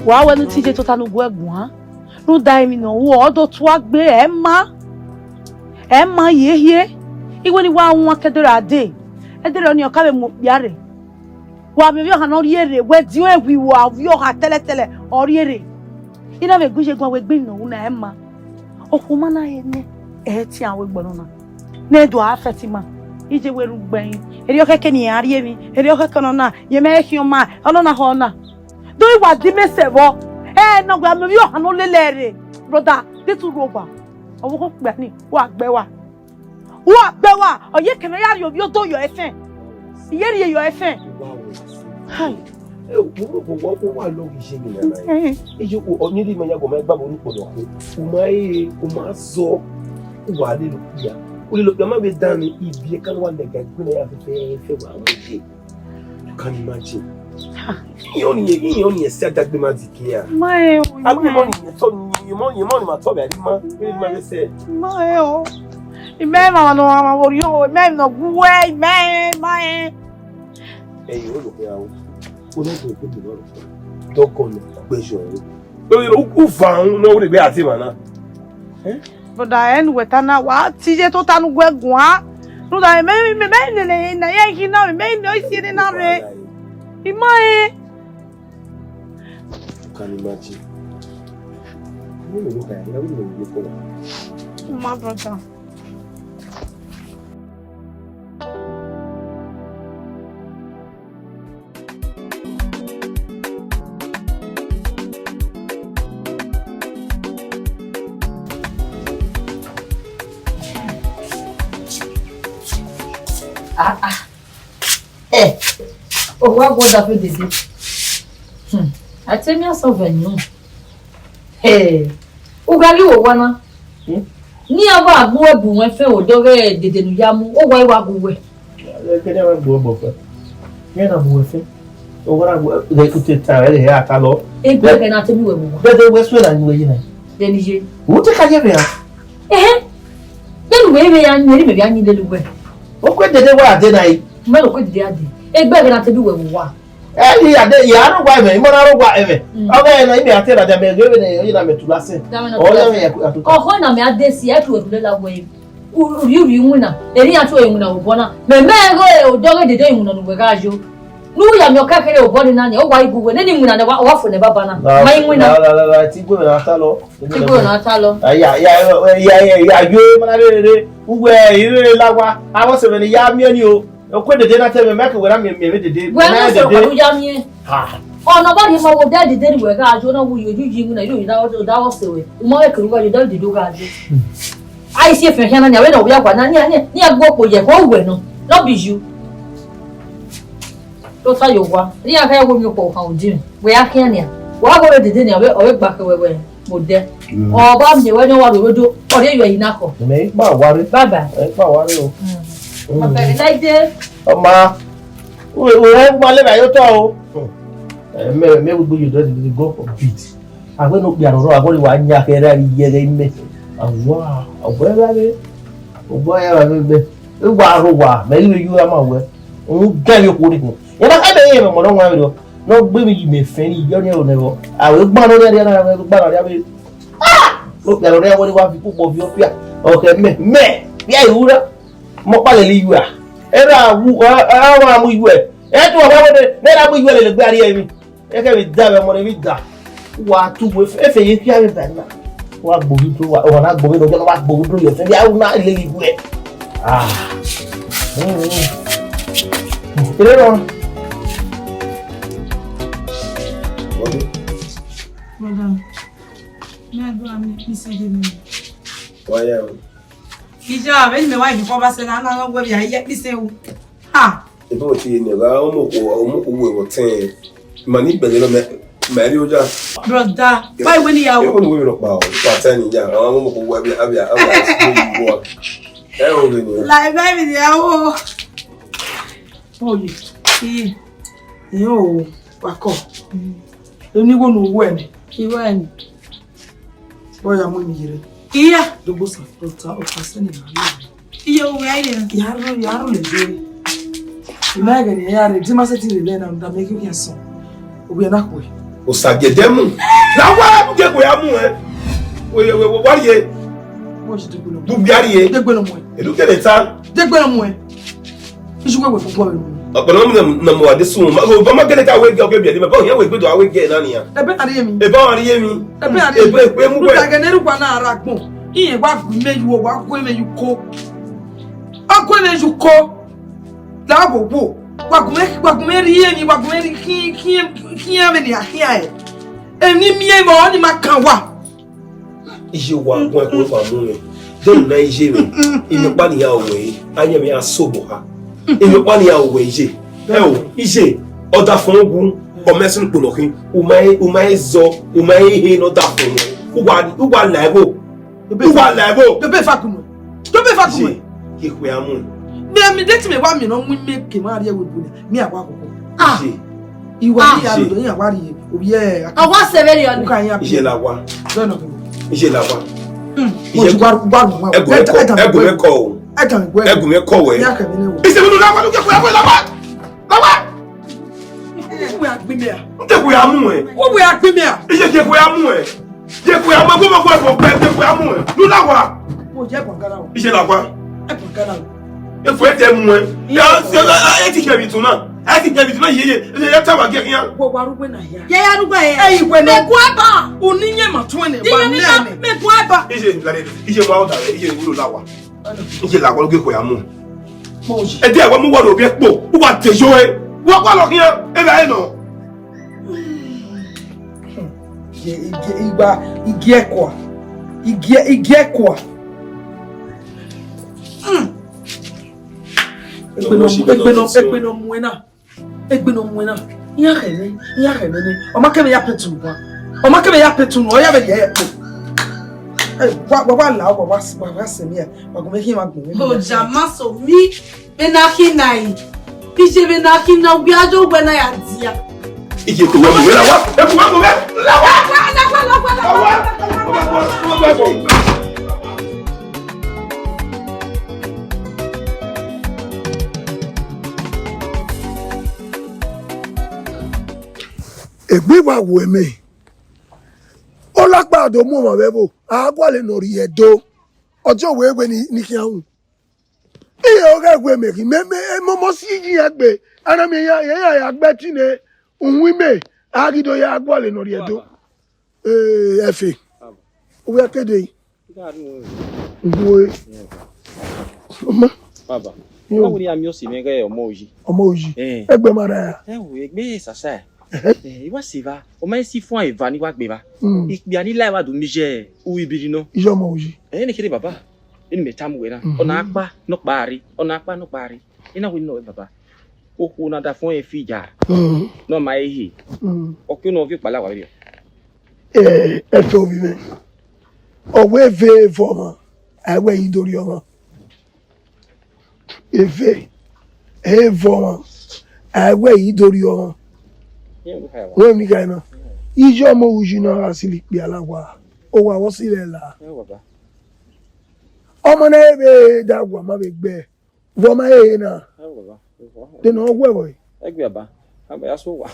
Wa wenu tije tota no gwegun no dai mi no wo odo to agbe e ma yehie iwe ni wa won kedere ade edere oni okabe mo biare wa me yo na riere we di ewi wa yo ha tele oriere ina me guje gwa we gbe no na e ma okuma na ye ne e ti awe gbonu na edo afetima ije weru gbeyin eri okeke ni ari emi eri okeke no na ye me hioma ono na ho na do you want the mesebo no gba me yo hanu lelere brother this roba owo ko gba ni wa gbe wa oye kene ya yo do yo efen iye yo efen hai wo wa lo ise mi na ejo ko oniri me ya go me gba bo ni podo o ma zo wa le lo ya o le lo ya ma be dan ni ibi e kan wa le ga gbe ya fe wa mo je you can imagine Yoni said that the magic here. My money ma to be ma. Me say. My oh. Imema no ama wori o, imema no guwe, my. Eh yo lo ya o. O no go ko do lo. Do ko no gbejo o. O fa no we be ati ma na. But I end with na wa tije to tanu gwegun a. No da me na ye ki na me no isi ni na re. Imae. Can imagine. You look at it, my brother. Oh, what was that for this? I tell me something new. Hey, Ugali Owana. Ni aba agbo ebu won fe odore dedenu yamu o wa iwa gwe. Kede wa gbo bo fe. Me na bo fe. O wora gbo le kute ta ele ya ta lo. Egbe ke na temi we mo. Dede we so na ni we yina. Deni je. Wo te ka je be ya. Deni we ya nyeri me bia nyi lelu we. O ko dede wa ade na yi. Me lo ko dede ade. Egbe ke na temi we mo wa. Eli ade ya ru gwa me, mo na ru gwa eme. Oga na imi ate na de me gbe ne yina me tulase. O le me ya ku. Oho na me ade si e tu e la we. Uri nwuna. Eri atu e nwuna obona. Me go e odore dede nwuna no we gajo. Nu ya mi okakere obodi na ni o wa igu we ne ni nwuna ne wa fo ne baba na. Mai nwuna. La ti gbe na ta lo. Ti gbe na ta lo. Ya yo mo na re uwe ire lawa. Awo se me ya mi ani o. Okwe dede na tell me make we na me dede. We na so ko ya mi. Ona ba ni ma wo dede dede we ga ajo na wo yojuji mu na yo da wo se we. Mo e kru ga yo da dede ga ajo. Ai se fe hana na we na wo ya kwa na ni agbo po je ko we no. No be you. To sa yo wa. Ri aka ya wo mi ko kan odi. We aka ni a. Wa go dede ni o we gba ke we mo de. O ba mi we no wa we do. O de yo yin akọ. Me ba wari. Baba. Ba wari o. Ma pe like de. Oma we wa le ba yo to o. Me we go you do go for beat. Agbe no gbe aroro agbo wa nya ke ra yere ime. Awa, agbe ra le. Ogbo ya ba be. E wa ro wa, me le yu ama we. O gbe ko ri ko. E ba ka be yin mo no wa ro. No gbe mi me fe ni yo ni o ne wo. Awe gba no re na we gba na be. Lo gbe re wo ni wa fi pupo bi o pia. Okay me. Bi ai ura. Mo pa le yu a. Era wu awa mu yu e. E tu wa ba de, me ra mu yu le gbe ari e mi. E ke mi da be mo ni da. Wa tu we fe ye ki ari ba na. Wa gbogi to wa na gbogi do je wa gbogi do ye fe bi awu na le yu e. Ile ro. Madam. Me do am ni se de mi. Wa ya. Ija be me wa ni ko ba se na na gbo bi aye bi se o. Ha. Ebe o ti ni ga o mo ko we wo ten. Mani bele no me ri o ja. Brother, why when you E ko ni we ro pa o. Pa ten ni ja. Awon mo ko we abi wo. E o le ni. like baby ni awo. Oh ye. Yo, wako. Eni wo no wo ni. Iwo ni. Boya mo ni yire. Iya, do bosa prota o paseni na. Iyo we ai ni. Yaro le je. Imaga ni yare, di ma se ti le na da make you so. Obi na ko. O sagedemu. Na wa ge ko ya mu e. We wari ye. Mo ji degbe no. Bu biari ye. Degbe no mo. Edu ke le ta. Degbe no mo e. Isu we fo mo. Ọ̀pọ̀lọpọ̀ na mo ade sun ma o ba ma gele ka we ge o ge bi ade ma ba o yan we gbedo awe ge na ni ya. Ebe na re mi. E ba wa ri ye mi. Ebe na re. Ebe mu we. Lu ga ne ru kwa na ara gbon. Iye wa gu meju wo wa ko meju ko. Akọ meju ko. La bo bo. Wa gu me ri ye mi wa gu me ri ki ame ni ahia e. Eni mi e mo ni ma kan wa. Ije wa gun e ko fa mu e. Dem na ije mi. Imi pa ni ya owe. Anya mi asobo ha. Imi pa ni ya owe ije. E o ije oda fun ogun o mesin polokin. O mai zo, o mai he no da fun. U wa laibo. Bebe fakunu. Ki ko ya mu. Me date me wa mi no mu make ma re we bu ni akwa akoko. Ije. Iwa ni ya do yin awari ye. Obi e. Awa severi on. Kan ya. Ije la wa. No. Ije la wa. Mo ji gbaru mo. Egu me ko. Egu me ko we. Ya ka mi ne wo. Ise mi la wa lu ke ko ya la wa. We agbe me a. Nte ko ya mu e. Wo we agbe me a. Ije je ko ya mu e. Je ko ya mo ko pe je ko ya mu e. Lu la wa. Mo je pankara wo. Ije la wa. Pankara wo. E fo ete mu e. Ya se ti ke bi tun na. E ti ke bi tun na ye. E ta wa ge yan. Wo warugbe na ya. Ya arugba ye. E iwe no. Me ku aba. Oninye ma tun ne ba ne. Me ku aba. Ije la de. Ije wa o da re. Ije wulu la wa. Ije la wa lu ke ko ya mu. Mo ji. E de wa mu wa lo bi po. U wa tejo e. Wo pa lo kiyan. E la e no. Igi ekwa. Egbeno mwena. Ya hene. Omakebe ya petu bwa. Omakebe ya petu no ya be ye. Wa la wa semia. Wa go mehi ma gbe. Oh jama so mi benaki nai. Pije benaki na biajo gbena ya dia. Ije ko wa wa. E ko wa. La wa. Egbe wa wo eme olagba do mu mo bebo agwa le nori Edo ojo we gbe ni kian iye o ga gbe me ki me mo si ji agbe ara mi ya agbe ti ne unwi me agido ya agwa le nori Edo efe o ya kede wo mama baba wo ni ami o si me ga omo oji egbe mara ya wo egbe sasa iwa siva o ma si fun eva ni wa gbe ba ikpi ani lai wa do mi je u ibiri no ijo mo oji ni kire baba ni me tamu we na ona apa no paari ina we no baba o ku na da fun e fi ja no ma ehi o ki no fi pala wa ri e to bi me o we ve for awe idori omo eve for awe idori omo wọ́n ní ká iná ìjọ ọmọ òjì náà àsìlì pé aláwa ó wà wọ́n sílẹ̀ là ọmọ náà ebe dàgbà má bẹ gbẹ wọ́n má yẹ náà dènà ọgbọ́ ẹ̀wọ̀ yìí. ẹgbẹ́ àbá àbẹ̀yà sọ wà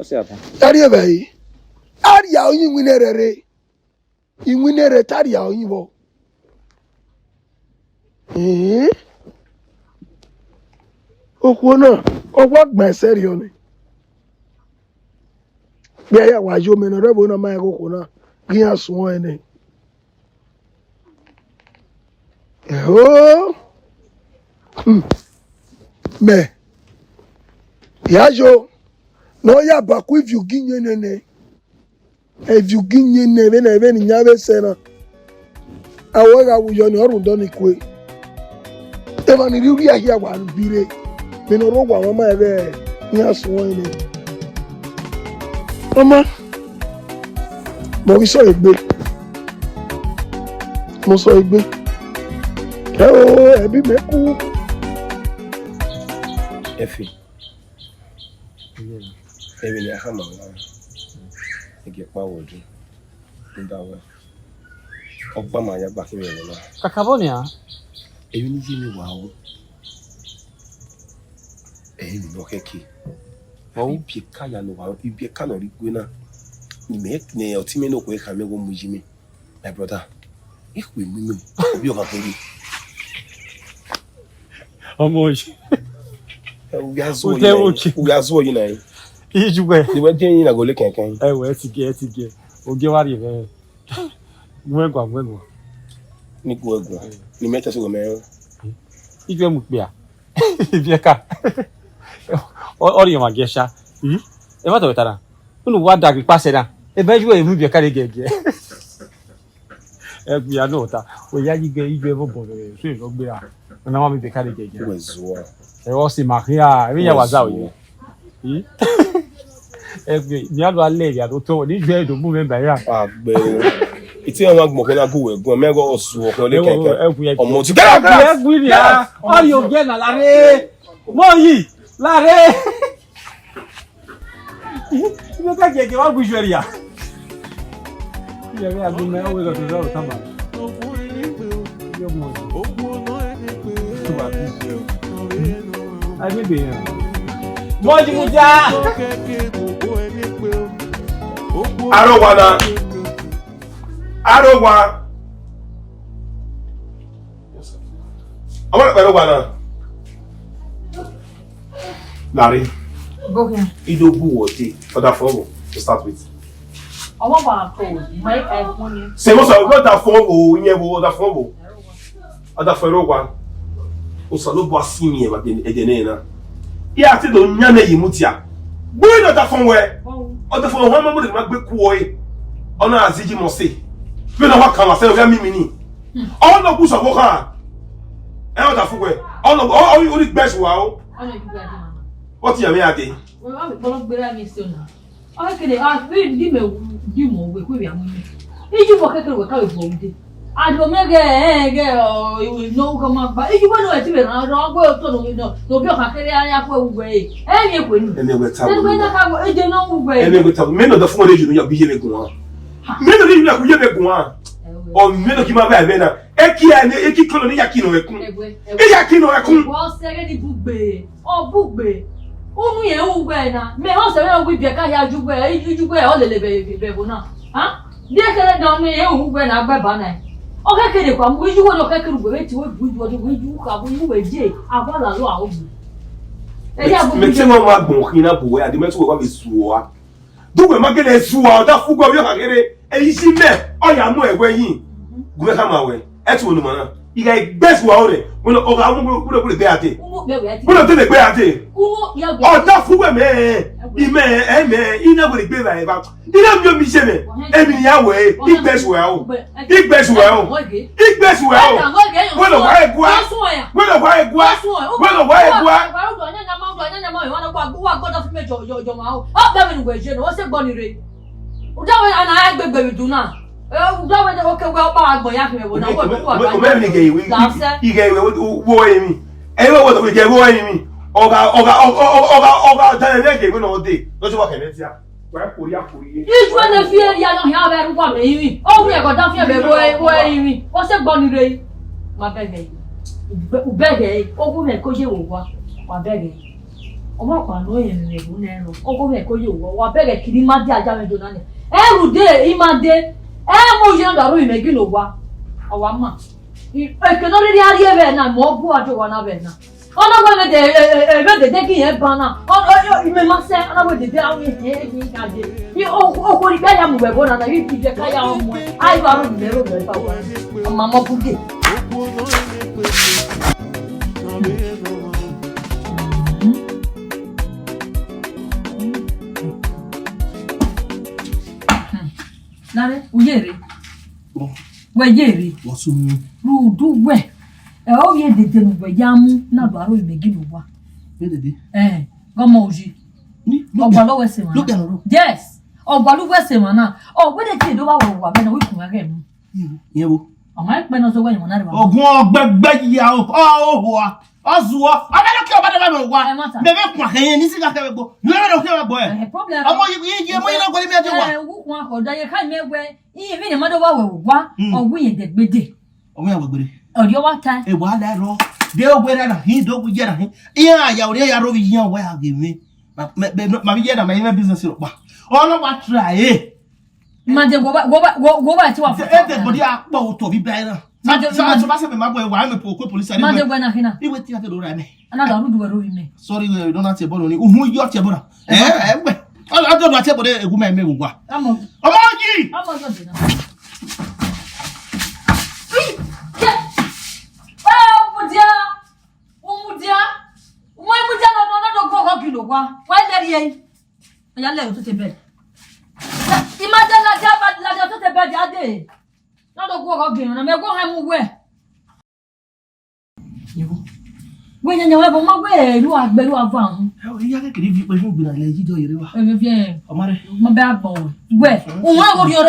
ọ̀sẹ̀ àbá. tari ẹ̀bẹ̀ yìí àríyá oyin ìwínẹ̀ rẹ̀ tari oyin bọ̀ òkú náà ọgbọ́ gbọ̀n ẹsẹ̀ rí ọ ni. Bia ya wa jo meno rebo na mai koko na giya suwon ene me ya jo no ya ba ku if you ginye nene be na be ni nya be se na awo ga wu yo ni orun do ni kwe e ma ni ri ya ya wa bire meno ro wa mama e be giya suwon ene Mama, mo sọ igbe. Ẹ o ẹbí mi kú. Efi. Ebi ni aha ma wa. Ege pa wodu. Ndawe. Ogba ma ya gba kire lo. Kakabonia. Ebi ni ji mi wa o. Ni no keke. Ibi ka ya no wa ibi ka no ri gwe na ni me ne o ti me no ko e ka me go mu ji me my brother ikwe mu bi o ka pori omoji u ya zo yi na yi ijugbe ni we tin yi na go le kankan we ti ge oge wa ri be gwa ni gwa ni me ta so me ijue mu pe a ibi ka ori ma gesha e ma to betara unu wa da pa se da e beju e mu bi ka de gege e gbi ya no ta o ya yige igbe bo bo so e lo gbe a na ma mi bi ka de gege e o si maria e ya wa za o yi e gbi mi alo ale ya do to ni ju e do mu me ba ya agbe iti àwọn agbọ̀n na go egun me go osu o le keke ọmọ ti e gbi ni a ori o ge na lare mo yi lare ibe ka gege wa gujeria ibe ya bi me o lo do tamba yo mo to ba bi ai mi be mo ji mu ja Arowa Amara Arowa na Larry Bokia. Idowu wote other form to start with. Omo ba ko, mai kai fun ni. Se mo so go that form o yen wo other form o. Other for Arowa. O so lo bo asimi e ba de ne na. Ya ti do nya na yimutia. Bo no other form we. Other form ho mo de ma gbe ku o e. Ona aziji mo se. Pe na wa kan wa se o ga mimi ni. O no ku so ko kan. E other form we. Oh, you the best wow. What you mean, Ati? Well, I'm going to be a soon. I can ask me, give me more with me. If you walk with California, I don't make a you will know come up, but if you want to I don't go to no be a carry way. And you win. And they will tell me, I don't know where. And they will tell me the formation you're behaving going. Men of you are behaving going. Or men of Kimaba Vena, Eki and Eki Colony Yakino. Yakino, was second book bay or book bay. Only a Ugana, may also with your Kaya you wear all the baby Bebona. Huh? Dear down there who went up by Banner. Okay, come with you want to wait to what you have when you were Jay. I want a law. Maximum Magboina, where the metal of his swore. Do a market as swore, that fool of your hair, and you see there. I am where he. Go come away. That's one man. You got best worry when I'm going to put it there. Put it to the bear. Oh, that fool, man. He may, he never be like that. He never be semi. Every way, he best well. He best well. He best well. When a white glass, when a white glass, when a white glass. Up there in West, what's a bunny rate? I baby do not. Oh, okay, well, bad boy, I he gave me. Everyone will get me. Oga, when all day. Don't you walk in it? Where put ya? Each one of you, you don't have one. Oh, we are going to be what's a bunny ray? My baby. Beggy, oh, who may call you over? My baby. Oh, what one way in the Bunero. Oh, who may call you over? Beggy, Kilimadia, Jamadonani. Every day, in my day. I'm young, I will make you over. Oh, 1 month. I can already have a more poor to one of them. Oh, no, the decking a banner. Oh, you must say, I will tell me. You oh, I am with one and I will be the Kaya. I will never go. Mamma put it. Nare, uyere. Weyere. Wasu. Rudu we. O ye de no yamu na do aro imegi no wa. Dede. Gomo oji. Ni. Ogbalo wese ma. Look at her. Yes. Ogbalo wese ma na. O we de ti do wa wa be na we kun age mu. Yewo. O ma pe no so we mo na re ba. Ogun ogbegbe ya o. Oh, Ozuo, I don't care about the one. Never quack, and this is not a go. You don't care about it. Problem. I'm not going to do one. I can't make way. Even a mother one or we the biddy. Oh, we have a good. Oh, you want time? A while that roll. They'll wear a hint over yet. Yeah, you're over here where I give me. But my yet, my business. All of what try, eh? Mother, go back to our everybody are both to be better. My boy, why am I police? I don't know. He went to the Rame. Another would do me. Sorry, we don't have to borrow. Who you are? I don't know about a woman. I'm on you. Oh, dear. Why would you not go hockey? Why that ye? I left to the bed. Imagine that to the bed that day. Not a go again, and I'm going where. When you have a way, you are better found. How do you have to give you a lady to you? My bad boy. Where? Why would you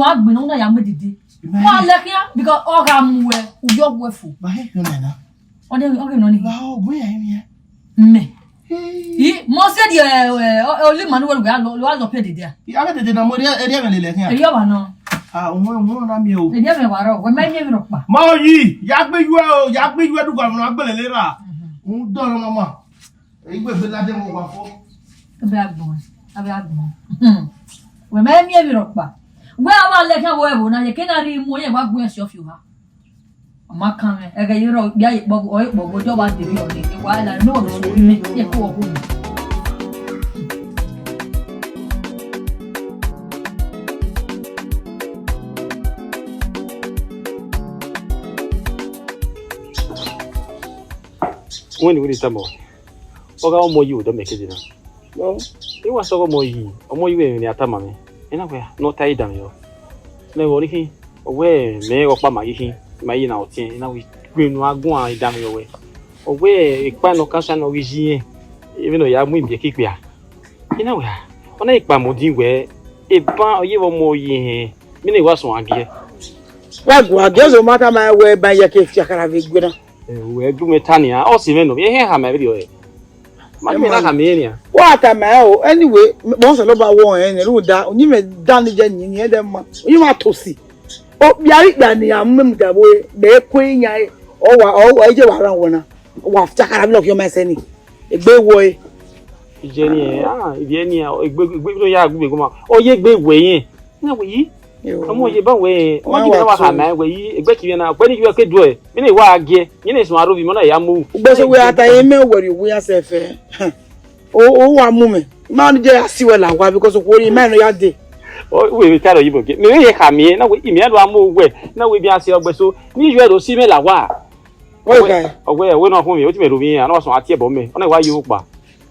have been on a young lady? Why, lucky because all I'm where you're worthful. But hey, you know, on the only now, where I am here. Me. He must say, only Manuel was not paid there. You haven't did a more than you know. You never were when my name of Molly, Yakby, you are going to Belera. Who don't, Mamma? It was the Latin a bad boy. A bad boy. When my name of Rockba. Well, I'll let her wear when I cannot read more about where's your few. My coming, I got your guy, Bob, or what job I did while I know this will make a poor woman. When we come on, or more you don't make it. No, it was over more ye, or more you in the Atamame, and I were not tied down you. No, away, may or Pama, my in our tea, and now we green one down your way. Owe ikpano kansa no wijie. Even though ya mu ibi kikwa. Ina we. Ona ikpa modin we eba oyewo mo yi. Mi na wa so age. Wa go age so mata ma we ba ye ke fiakara ve gbena. We du metania. O si me no. Ye ha ma bi o. Ma mi na ka me ni. Wa ta ma o anyway mo so lo ba won en lu da onyi me dan ni je nyin ye dem ma. Onyi ma tosi. O biari gba ni amem da bo be kwen nya o wa je wa ran wona. Wa fiakara bi no kyo ma se ni. Egbe wo e. Ije ni ibi ni egbe to ya agbe ko ma. O ye gbe we yin. Na we yi. Omo ye ba we. O ji na wa ha ma we yi egbe ki na pe ni ki ke du e. Mi na wa age. Yin na sun arobi mo na ya mu. Ugbe so we ata ye me wori we asefe. O wa mu me. Ma ni je asiwe la wa because ko ri me no ya de. O we tell you boge. Mi ye ka mi na we imi ado amu we. Na we bi ase ogbe so. Ni ju e do si me la wa. Okay. Ogbe we no fun mi. O ti me ro mi an o sun ati e bo me. Ona wa yo pa.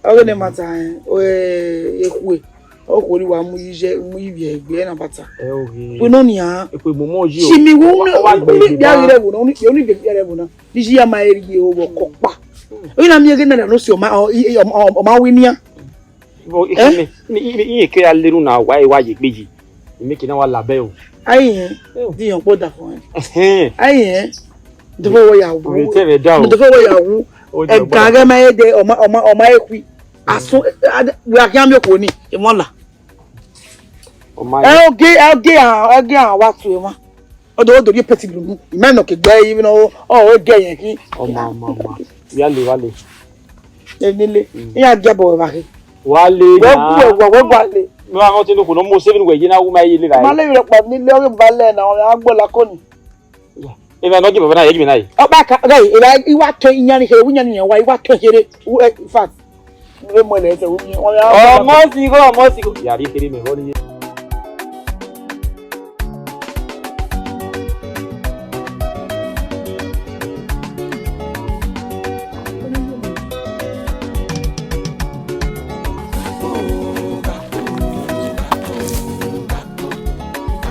Oge ne mata o ekwe. O ko ri wa mu ije mu ibi egbe na bata. Okay. We no ni a. Epe mo mo ji o. Chimi wo ni bia ire bu no ni be ire bu na. Iji ya ma eri o wo kopa. O na mi ege na no si o ma winia. Bo ikeme. Ni ke aleru na wa ye gbeji. Imi ki na wa labe o. Ayi di yon poda fun. Ayi de fo wo ya wu. O te be da o. De fo wo ya wu. E gaga ma ye de o ma ekwi. Aso we akyan mi ko ni e mo la. O ma Ege wa tu e ma. Odo bi peti lu. Me no ke gbe even o ge yen ki. O ma. Wale. E nile. Ya jabo ba ki. Wale na. Wo wale. Mi wa ti no ko no mo se bi we ji na wu ma ye le Ma rai. le re pa ni le o ba le na o agbo la ko ni. E ba no ji baba na ye ji mi na yi. O ba ka gai iwa to iyan ni he wu yan ni wa iwa to here in fact. We mo le se wu ni o ya. Mo si go. Ya ri kiri me ho ni.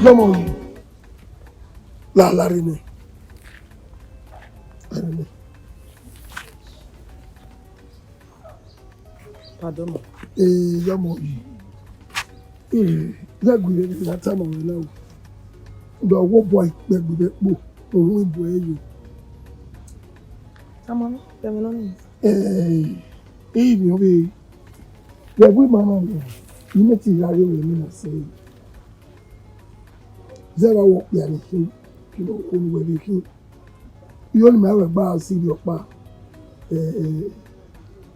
Yomo la rene. Pardon. Yomo ya gure ni la tama we la o. Do wo boy pe gbe po ohun ibo eyo. Amon, te me no ni. Mi o be. Ya gbe ma na ni. Ni ti ra re mi na se. Zera wo ya ni ki lo ko ni we ki. Yo ni ma we gba si bi opa.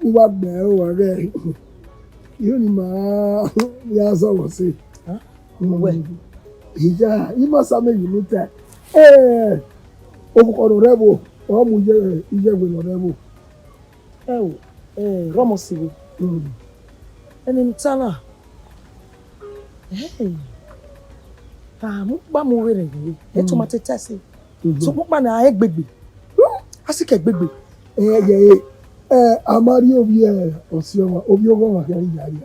Iwa gbe o re. Yo ni ma ya so wo se. We. Ija, ima same you no ta. O ko ro rebo, o mu je ije gbe lo rebo. Romo siwe. Eni ntala. Mu ba mo were ni. E to ma tete se. So mo pa na egbegbe. Asike egbegbe. Amari obi osioma, obi ogo ma kari jari.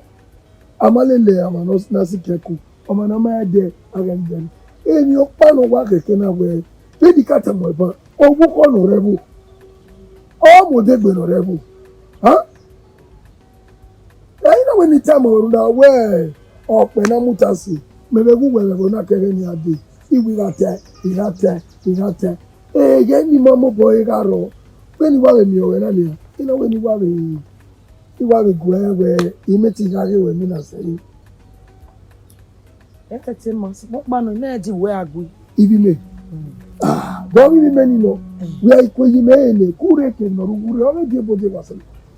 Amalele amano na sikeku. Ọmọ na ma de aganjani. Eni o pa no wa keke na we. Dedicate mo ba. Owo ko no rebo. O mo de gbe no rebo. Ha? Na we ni time o na we. Ope na mutasi. Mebegu we na kere ni ade. Irate. Ye ni mama boy garo. We ni wa mi o we na ni. Ina we ni wa we. Iwa we gwe imeti gari we mi na sei. Ekete mas mo pa no na di we agui. Ibi me. Bo mi me ni no. We ko yi me ne kure ke no rugure o me die bo de wasel.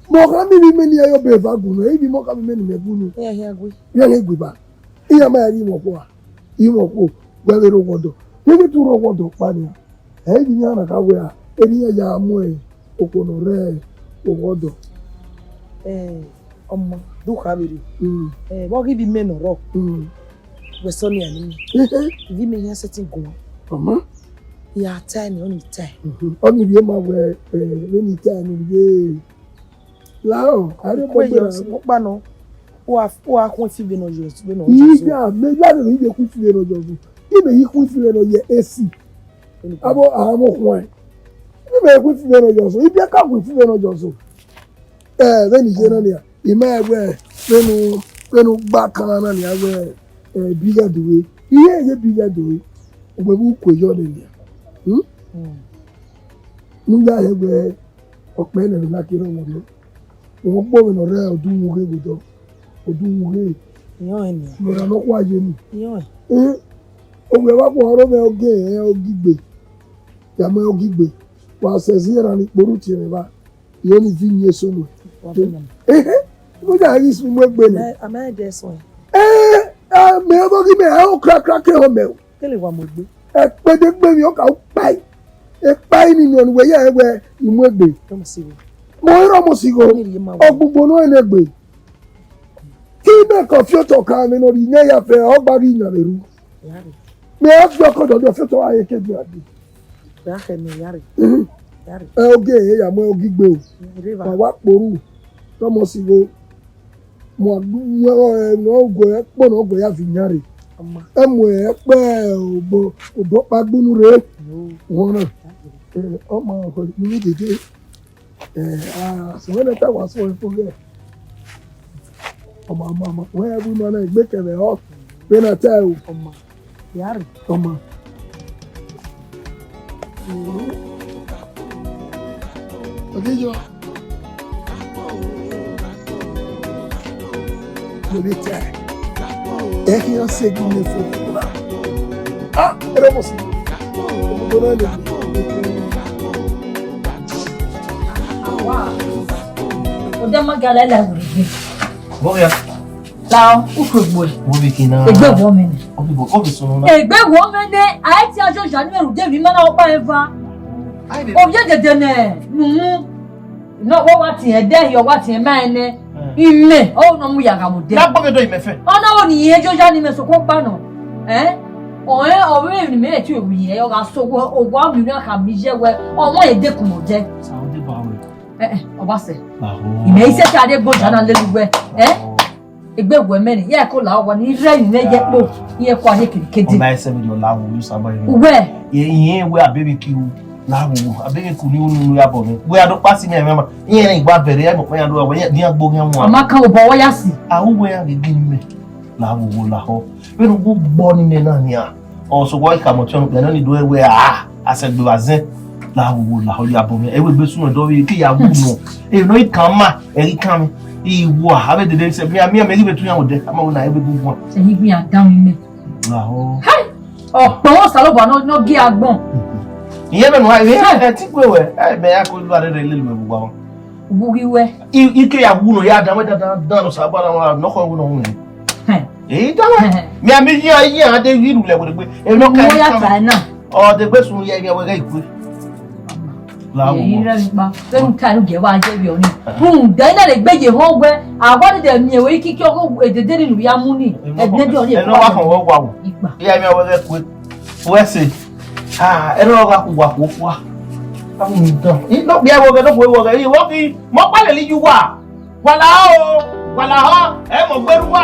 Mo ka mi me ni ayo be va gunu. Ibi mo ka mi me ni me gunu. He agui. Ya he gui ba. Iya ma ri mo ko a. Imo ko we le ro wodo. Ni tu ro wodo pa ni. Bi ni ana ka we a. Eni ya mu okono re o wodo. Ọmọ do kabiri. Bo gi bi me no ro. We so ni ani. Gi me yan setting go. Mama. Ya time on time. Oni bi ma we ni time bi. Lao, are ko be mo pa no. O a kun fi be no just be no. Iya, me la ni be ku fi be no just. Ibe yi ku fi be no ye AC. Abo ahamo kwan. me with Fino Johnson. If you come with Fino Johnson, then you know, you may wear when back on and you wear bigger do it. Yeah, bigger do it. We will quit your name. Muda have ọ̀pẹ́ ẹ̀nà lákìrọ̀ wọn lọ wọn pọ̀ wọn ọ̀rẹ́ ọdún wúré gbọdọ̀ ọdún wúré lọ́ra lọ́pọ̀ ayé mi ọgbẹ́ wá pọ̀ ọ̀rọ̀ mẹ́ ọgẹ́ ẹ̀ ọgígbè yàmẹ́ ọgígbè wà sẹ̀sí ẹ̀rọ ní porú tìrẹ̀ bá yóò ní fi yé sọ́nù muda yìí sùn mọ́ gbé ni mẹ́ ọgí mẹ́ ẹ̀ ọ́ kíákíá kẹ́ ọ mẹ́ o ẹ̀ pẹ́ẹ́dẹ́gbẹ́ mi ọkà ó páì. Epai ni ni onwe ya ewe imu egbe mo iro mo sigo ogbugbo no enegbe ki be ko fioto kan mi no ri nye ya fe o gbari yan leru me o gbo ko do fioto aye keju adi ya ke mi yari oge ya mo ogigbe o wa poru to mo sigo mo no go e po no go ya fi yari emu e pe obo pagbunu re won ọmọ ọkọ ní dédé sọ̀rọ̀ ẹ̀ta wà sọ̀rọ̀ fún rẹ̀ ọmọ wọ́n yẹ bí mo náà ìgbékẹ̀lẹ̀ ọ́ pé náà tẹ́ ò ọmọ ọdíjọ́ lórí tẹ́ ẹ̀ kí wọ́n ṣẹ́gun ní fún un ẹ̀rọ mọ̀ sí ọmọ náà lè bí. Oda magala la wuri. Boya. Lao ukugbo. Wo bi kina. Egbe wo me ni. Obi sunu na. Egbe wo me ni ai ti ajo ja ni de mi mana opa eva. Obi dede ne numu. No wo wa ti e de yo wa ti e ma ene. Ime o no mu ya ga mu de. Na gbo do ime fe. Ona wo ni ye jo ja ni me so ko pa no. Ọ̀rẹ́ mi me ti o wi e yo ga so ogwo ami ni aka mi je we omo ye de kun mo je. Ọba sẹ ìmẹ̀ iṣẹ́ tí adé gbọ́jà náà lélúwẹ́ ẹgbẹ́wẹ́ mẹ́rin yẹ́ kó làwọn ní rẹ́yìn lẹ́yẹ pò yẹ́ kó ayé kìrìkéde. Ọba ẹsẹ̀ mi lọ láwọ̀ yóò sábà yẹn. Wẹ́. Ìyẹn wẹ́ abẹ́rẹ́ kí o láwọ̀ abẹ́rẹ́ kù ní olú yàbọ̀ mi. Wẹ́ adó pàṣẹ mi ẹ̀mẹ́mà ìyẹn ní ìgbà bẹ̀rẹ̀ ẹ̀ mọ̀ pé yàrá wọ̀ ní agbó yẹn wọn. Àmọ́ kan ò bọ̀ wọ́yá sí. Àwọn wẹ́ àgègé ni mẹ́ láwọ̀ làhọ́. Bẹ́ẹ̀ni wọ́n gbọ́ nílẹ̀ náà ni à. Ọ̀ṣọ́gbọ́ ìkàmọ̀tíọ́nù pẹ̀lú ní ìdúró ẹ̀wẹ̀ àṣẹgbẹ̀wàzẹ́ láwùwò làwọn yàbọ̀ mi ẹ̀wẹ̀ gbé súnmọ̀ dọ́wọ́ kí ìyàwó nù èèyàn náà kàn má ẹ̀rí kàn mi ìwọ àbẹ̀dẹ̀dẹ̀ ṣe mi àmì ẹ̀rí bẹ̀ tún yàwó dẹ àmọ́ wọn náà ẹ̀wẹ̀ gbogbo wọn. Ẹ̀yin gbé àdáhùn mi. Ọ̀pọ̀ wọn sàlọ́bà náà gé agbọ̀n. Ìyẹn bẹ̀ nù wá ẹ̀ tí pé wẹ̀ ẹ̀ bẹ̀ yà kó lù àdẹ́rẹ́ ilé ìlú gbogbo àwọn. Wúwíwẹ́. Ike yàwó nù yà dáwọ́ dáná sábàá wọn nọ́kọ̀ wọn náà wọn ni. Èyí dáwọ́ mi àmì yíyan adé yìí lulẹ̀ wọlé pé èmi náà kẹ́ Èyí rẹ̀ nípa fẹ́rù káàlù gẹ̀wà ajẹ́bí ọ̀ní. Dẹ́nà lè gbẹ́jẹ̀ hàn gbẹ́ àwọ̀dẹ̀dẹ̀ mi èwe kíkí ọkọ̀ èdèdè nínú ya mú ní ẹ̀dínẹ́bí ọ̀ní ẹ̀nà wà kàn wọ́n wà wò. Ìyá mi ọwọ́ rẹ̀ pé wẹ́sẹ̀ ẹ̀nà wà kò wà kó wá. Àwọn ìdán. Bí ẹwọ́ rẹ̀ lọ́pọ̀ ẹwọ́ rẹ̀ yìí wọ́n fi mọ́ pálẹ̀ líjú wà. Wàlà hàn ẹ̀ mọ̀ gbẹ́rú wà.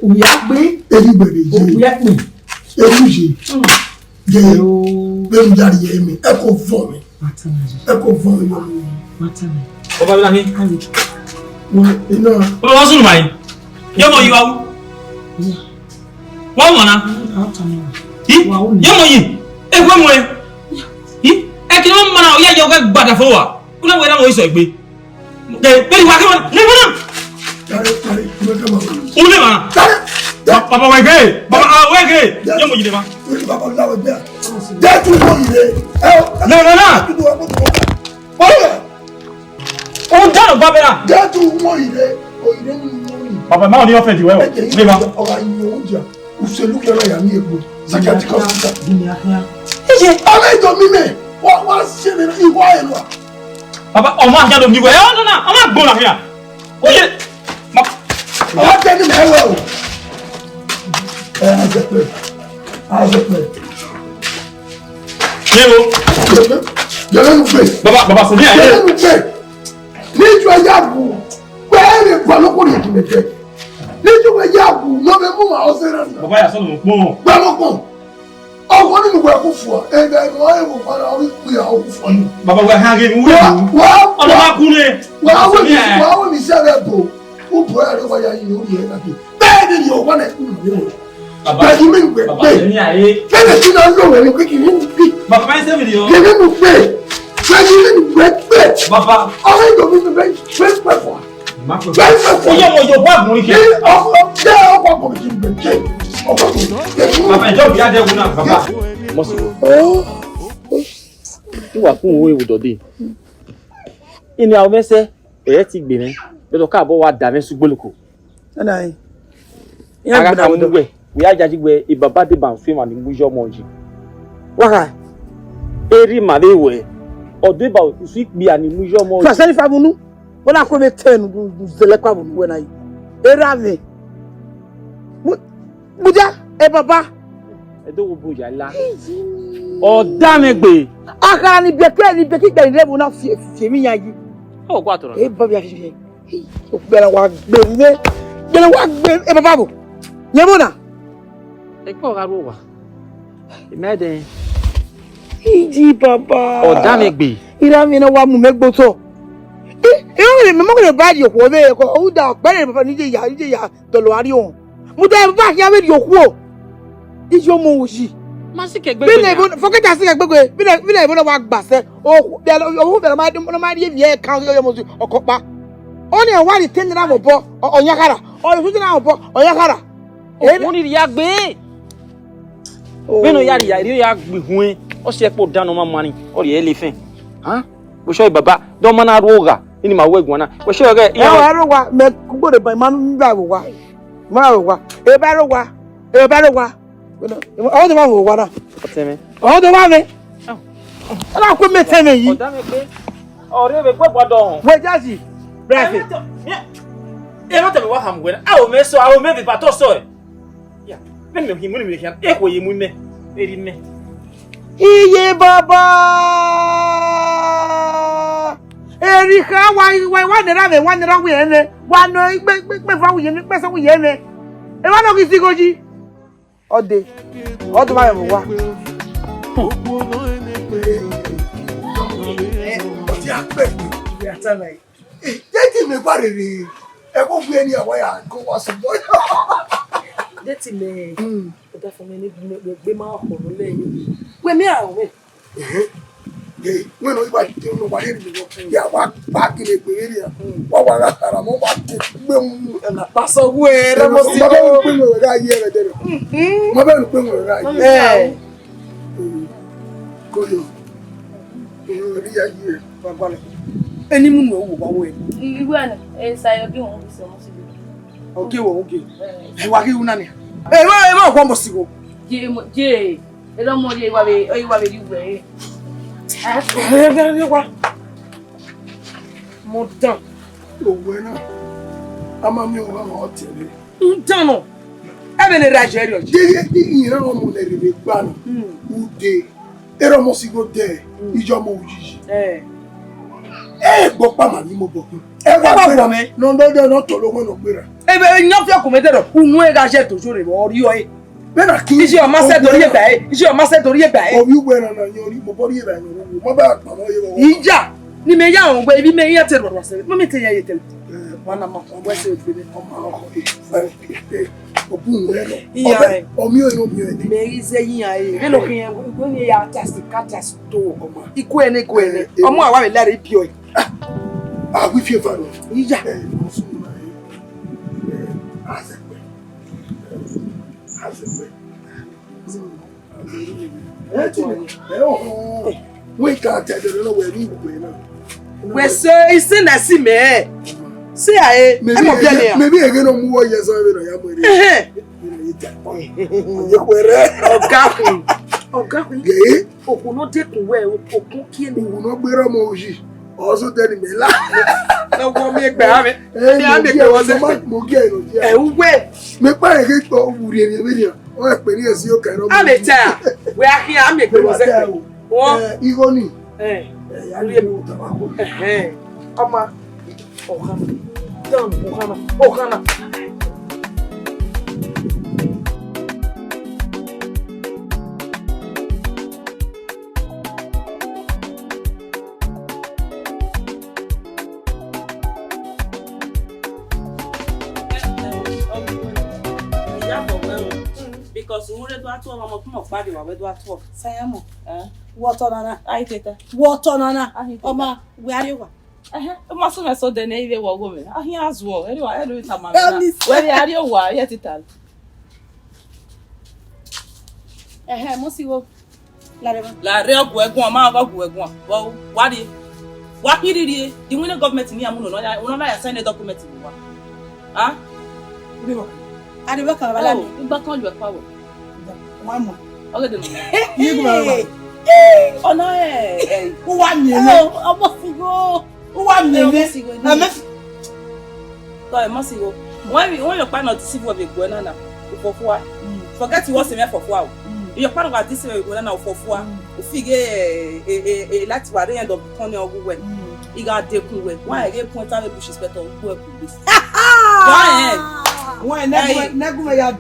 Uyagbe erigbere je Uyagbe eruje je bẹ́ẹ̀ jari ye mi ẹ kò fọ́ mi Ọba bí láti. Wọ́n iná. Ọba wá sùn báyìí. Yọ́mọ yìí wá wú. Wọ́n mọ̀ náà. Yọ́mọ yìí. Ẹgbẹ́ mọ̀ ẹ́. Ẹ kí ni wọ́n mọ̀ náà ọ̀yá ìjọba gbàdà fún wa. Kúlẹ̀ wẹ̀ láwọn ìsọ̀ ìgbé. Bẹ́ẹ̀ni wà kí wọ́n lè wọ́n náà. Ule ma. Papa wege. Papa wege. Yọ́mọ yìí dé ma. Papa lawo bẹ́ẹ̀. Jẹ́ tún wọ́n yìí rẹ̀. Bọ́lá. Ó dáná bá bẹ́ẹ̀ náà. Jẹ́ tún wọ́n yìí rẹ̀. Oyire ni wọ́n yìí. Papa máa ní ọ̀fẹ́ ìdíwẹ́ o. Lé ma. Ọ̀rọ̀ ayé oúnjẹ òṣèlú kẹrọ yà ní egbò. Sakati kọ́sítà. Ọ̀rọ̀ ìjọ mímẹ̀ wá ṣe ní ìwọ ẹ̀ lọ. Papa ọmọ àjálù mi wẹ̀ ẹ́ ọ̀nà ọmọ àgbọ̀n náà fìyà. Ó yẹ. Ọwọ́ jẹ́ ní mẹ́wẹ́ o. Ẹ ẹ jẹ pé Baba sọ ní àyè. Níjú ẹja bù pẹ́ẹ́rì pọ̀lọ́kùnrin ìkìlẹ̀kẹ́. Níjú ẹja bù lọ́bẹ̀ mú àwọn sẹ́rẹ̀ náà. Baba yà sọ̀rọ̀ pọ̀. Gbẹ́lọ́pọ̀. Ọkọ nínú ìwé ẹ̀kú fún ọ. Ẹ̀dá ìwọ ẹ̀wọ̀ padà orí pé àwọn òkú fún ọ. Baba wẹ̀ hàn gẹ́gẹ́ wúlò. Ọ̀dọ̀ máa kú ni. Wàá wọ́n mi sẹ́rẹ̀ bò. Ó bọ̀ ẹ̀rọ wáyà yìí lórí ẹ̀ láti. Bẹ́ẹ̀ ni yóò wọ́n ẹ̀ kúrò nínú. Baba yìí mi gbẹ pé. Bẹ́ẹ̀ tí náà lò wẹ̀ ní pé kì í ní bí. Baba yẹn sẹ́mi ni o. Kì í ní pé. Bẹ́ẹ̀ ni mi gbẹ pé. Baba. Ọ̀rẹ́ ìdòwú mi bẹ́ẹ̀ pẹ́ fọ́. Oye mo yo bọ́ àgùnrin kẹ. Ọkọ̀ ọkọ̀ kì í gbẹ pé. Baba ìjọ bí adé wù náà baba. Mo sì wò. Ìwà fún owó ìwòdọ̀dé. Ìní àwọn mẹ́sẹ̀ ẹ̀yẹ́ ti gbè mẹ́. Lọ́dọ̀ káàbọ̀ wa dà mẹ́sùn gbólókò. Ara kan mú wẹ̀. Wíyá jájí wẹ̀ ìbàbá dé bàn fíìmù àti mújọ́ mọ́ ọ̀jì. Wákà eré màdé wẹ̀. Ọ̀dọ́ ìbà òsì ìpè àní mújọ́ mọ́ ọ̀jì. Fàṣẹ́ni fàbùnú. Wọ́n á kó mi tẹ́nu zẹlẹ́kọ̀ àbùnú wẹ̀ náà yìí. Eré àmì. Bùjá ẹ bàbá. Ẹ̀dọ́ wo bóyá ńlá. Ọ̀dá mi gbè. Aka ni bẹ̀kẹ́ ni bẹ̀kẹ́ gbẹ̀rẹ̀ lẹ́bùn náà fèmí yá yìí. Ó kó àtọ̀rọ̀. Ẹ bá mi àfihàn. Gbẹ̀rẹ̀ wa gbẹ̀rẹ̀ ẹ bàbá bò. Nyẹ́ bò náà. Ẹ kọ́ ọ̀gá ló wà. Ìmẹ́ẹ̀dẹ̀. Ìjì bàbá. Ọ̀dá mi gbè. Ìrà mi náà wà mú mẹ́gbó tó. Ìrọ̀ mi mọ́kàn lè bá di òkú ọbẹ̀ ẹ̀kọ́. Ó dà ọ̀pẹ́rẹ́ bàbá níjẹ̀ yà dọ̀lọ̀ àrí òun. Mo dá ẹ bá yà wẹ̀ di òkú o. Ìjì ọmọ òṣì. Má sì kẹ gbẹgbẹ. Bílẹ̀ ìbọn fọ́kẹ́tà sí kẹgbẹ́gbẹ́ bílẹ̀ ìbọn wa gbàṣẹ. Owó bẹ̀rẹ̀ máa di èmi ẹ̀ kan ọ̀yọ́ mọ̀sí ọkọ̀ pa. Ó ní ẹ̀wá ní tẹ́ni náà bọ̀ ọ̀nyákàrà. Ọ̀rẹ́ fún tẹ́ni náà bọ̀ ọ̀nyákàrà. Òun ni ìyá gbé. Bẹ́ẹ̀ni ìyá ìyá ìyá gbé hun ẹ́. Ó sì ẹ̀ pọ̀ dáná máa mani. Ọ̀rẹ́ ẹ̀ lè fẹ́. Bó ṣọ́ ìbàbá dọ́mọ náà ró gà. Ní màá wọ ẹ̀gbọ́n náà. Bó ṣọ́ ọ̀rẹ́ ìyá wa. Ẹ̀rọ wa mẹ gbọ́dọ̀ bá máa ń bá wò wá. Máa wò wá. Èbá rò wá. Èbá rò wá. Ọ̀hún tó máa wò wá náà. Ọ̀hún tó máa mi. Ọ̀hún kò mẹ tẹ́lẹ̀ yìí. Ọ̀dá mi gbé. Ọ̀rẹ́ mi gbé gbọ́dọ̀ hàn. Wẹ̀ jáde. Bẹ́ẹ̀ni. Ẹ má tẹ̀lé wá hàm wẹ̀ náà. Àwọn mẹ́sọ̀ àwọn mẹ́fì pàtó sọ̀ ẹ̀. Bẹ́ẹ̀ni mi ò kí mú ni mi ò kí hàn. Ẹ kò yé mú mẹ́. Eri mẹ́. Iye bàbá. Eri ká wá nira mi wá nira wíyẹn mi. Wá nọ gbẹ fún wíyẹn mi pẹ́sẹ́ wíyẹn mi. Ẹ wá náà kì í sí gojí. Ọdẹ. Ọdún máa yẹ wò wá. Jẹ́jì mi bá rèrè ẹ̀kọ́ fún ẹni àwọn yà kó wá sí bọ́. Dẹ́tì mẹ́ ọ̀dà fún mi ní gbé máa pọ̀ lólè yìí. Wé mi àrùn mi. Wọ́n náà ìgbà tí wọ́n wà ní ìlú yà wá pàákì lè pè é rí à. Wọ́n wà látara mọ́ wá tó gbé mu. Ẹ̀nà pásọ wú ẹ lọ́mọ sí i. Mo bẹ́ẹ̀ ni pé mo rẹ̀ ayé rẹ̀ dẹ̀rẹ̀. Mo bẹ́ẹ̀ ni pé mo rẹ̀ ayé rẹ̀. Kóyò orí ayé rẹ̀ bàbá rẹ̀. Ẹni mú mi ò wò wáwọ́ ẹ̀. Ìwé àná ẹ ṣayọ bí wọn fi sọmọ síbi. Oge wo oge. Ìwà kí wúna ni. Ẹ má kọ́ mọ̀ sí wo. Jẹ́ ẹ lọ́mọ ọdẹ ìwà bẹ̀ di wẹ̀ ẹ́. Mo dán. Òwe náà, a máa mi ò wá máa tẹ̀lé. Ń dáná. Ẹ bẹ̀ lè ra jẹ́ rí ọ̀jẹ́. Jẹ́yẹ́ ní ìran ọmọ lẹ́rẹ̀ẹ́ gbà nù. Ude. Ẹ̀rọ ọmọ sí go dẹ̀. Ìjọ ọmọ òjijì. Ẹ gbọ́ pàmà ní mo bọ̀ kún. Ẹ wá gbéra mi. Nọ́ndọ́dọ́ náà tọ̀ ló mọ́ nà gbéra. Ẹ bẹ̀ yàn fi ọkùnrin tẹ̀rọ. Unu ẹ̀ ga ṣe tòṣó rẹ̀ wọ́n rí ọ ẹ. Bẹ́ẹ̀ni kí n. Iṣẹ́ ọmọ sẹ́ torí ẹ̀gbà ẹ̀. Iṣẹ́ ọmọ sẹ́ torí ẹ̀gbà ẹ̀. Òbí gbẹ̀rẹ̀ náà yan orí mo bọ́ rí ẹ̀rẹ̀ yan orí. Mo bá àpamọ́ yẹ wọ́n. Ìjà ni mi yá àwọn ọgbẹ́ ibi mi yẹ tẹ̀rọ wá sẹ́yìn. Mọ́mí tẹ̀yẹ yẹ tẹ̀lé. Wọ́n náà máa fọwọ́ ẹsẹ̀ ògbélé. Ọmọ ọ̀bùn rẹ̀ lọ. Ọbẹ̀ ọmí ò ní omi ẹ̀ ní. Mẹ́rí sẹ́yìn ayé. Bẹ́ẹ̀ ló fi yẹn wọ́n ní ya tẹ̀sí tó ọmọ. Ikú ẹ̀ ní ikú ẹ̀ ní. Ọmọ àwa mi lẹ́rìí bí ọ yìí. Àwí fi ẹ̀fà lọ. Ìjà. Wọ́n kà tẹ̀lé lọ́wọ́ ẹ̀rí ìwé náà. Wẹ̀sẹ̀ ìsìn náà sì mẹ́ẹ̀. Sí àyè ẹ mọ̀ bí ẹni à. Mẹ̀bí èké náà mú wọ́ yẹ sọ́wọ́ náà yà mọ̀ rí. Ọ̀gá kùn. Gèé. Òkun ló dẹ́kun wẹ̀ òkun kí ni. Òkun náà gbéra mọ òjì. Ọ̀sùn tẹ́ni mẹ́lá. Lọ́wọ́ mi gbà mí. Ẹ mo gé ẹ̀ lọ jẹ́. Ẹ̀ ń wẹ̀. Mi pa èké tọ́ wùrì ẹ̀mí ẹ̀mí ni o experience o kero. Amecha. We are here am egbe wo se. Won Ironi. Ya le mi ta wa. Ama. Ohana. Dan Ohana. Ohana. Because we do at all, I'm not body, we do at all. Sayamo. Water nana. I take that. Water nana. Oma, where you are? I must have saw the name of a woman. I hear as well. Anyway, I do it. Where are you? Why? Yet it all. Must you go? La real Guaguan, Mama Guaguan. Well, what did he? The winning government in Yamuno, I signed a document. Huh? I do work on back on your power. one more. Okay, You go. Oh, no, Who want you? I must go. Who want you? I must go. When you're part of the civil of a guanana, for forget you was a man for 4 hours. You're part of this guanana for 4 hours. You figure a light by the end of the corner of the you got the cool way. Why I get point out the bushes better work with this? Why? Why never ya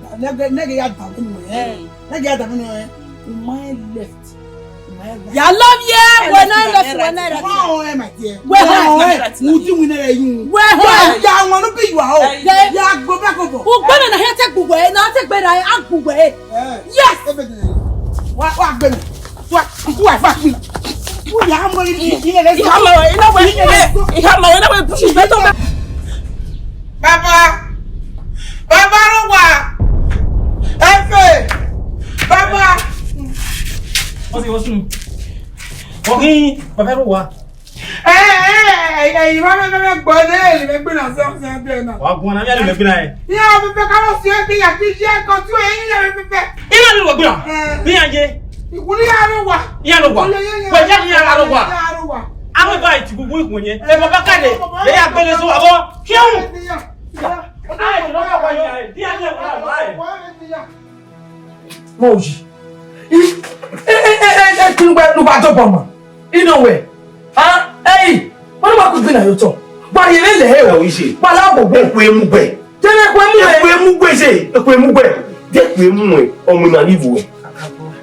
my left. Ya love you. When I left. Oh, my dear. Where would you win a Where ya want to be you are. Ya go back over. who better here take away? Now take better I go away. Yes. What Ben? What fuck me? Who ya am going to Papa! Papa Rowa! Efe! Papa! What's Papa Rowa? You want to go there? You been on something there now. What one? I'm going to be like, yeah, we can't see anything. I think you got to I'm about to go with you. Papa Kade, they are going to so about Moji. No matter what, you know where? Huh? Hey, what about cooking at your top? But you the hell is it? Palabo, Mugwe. Tell me Mugwe say, Mugwe. Get we Mugwe, or Munaniwe.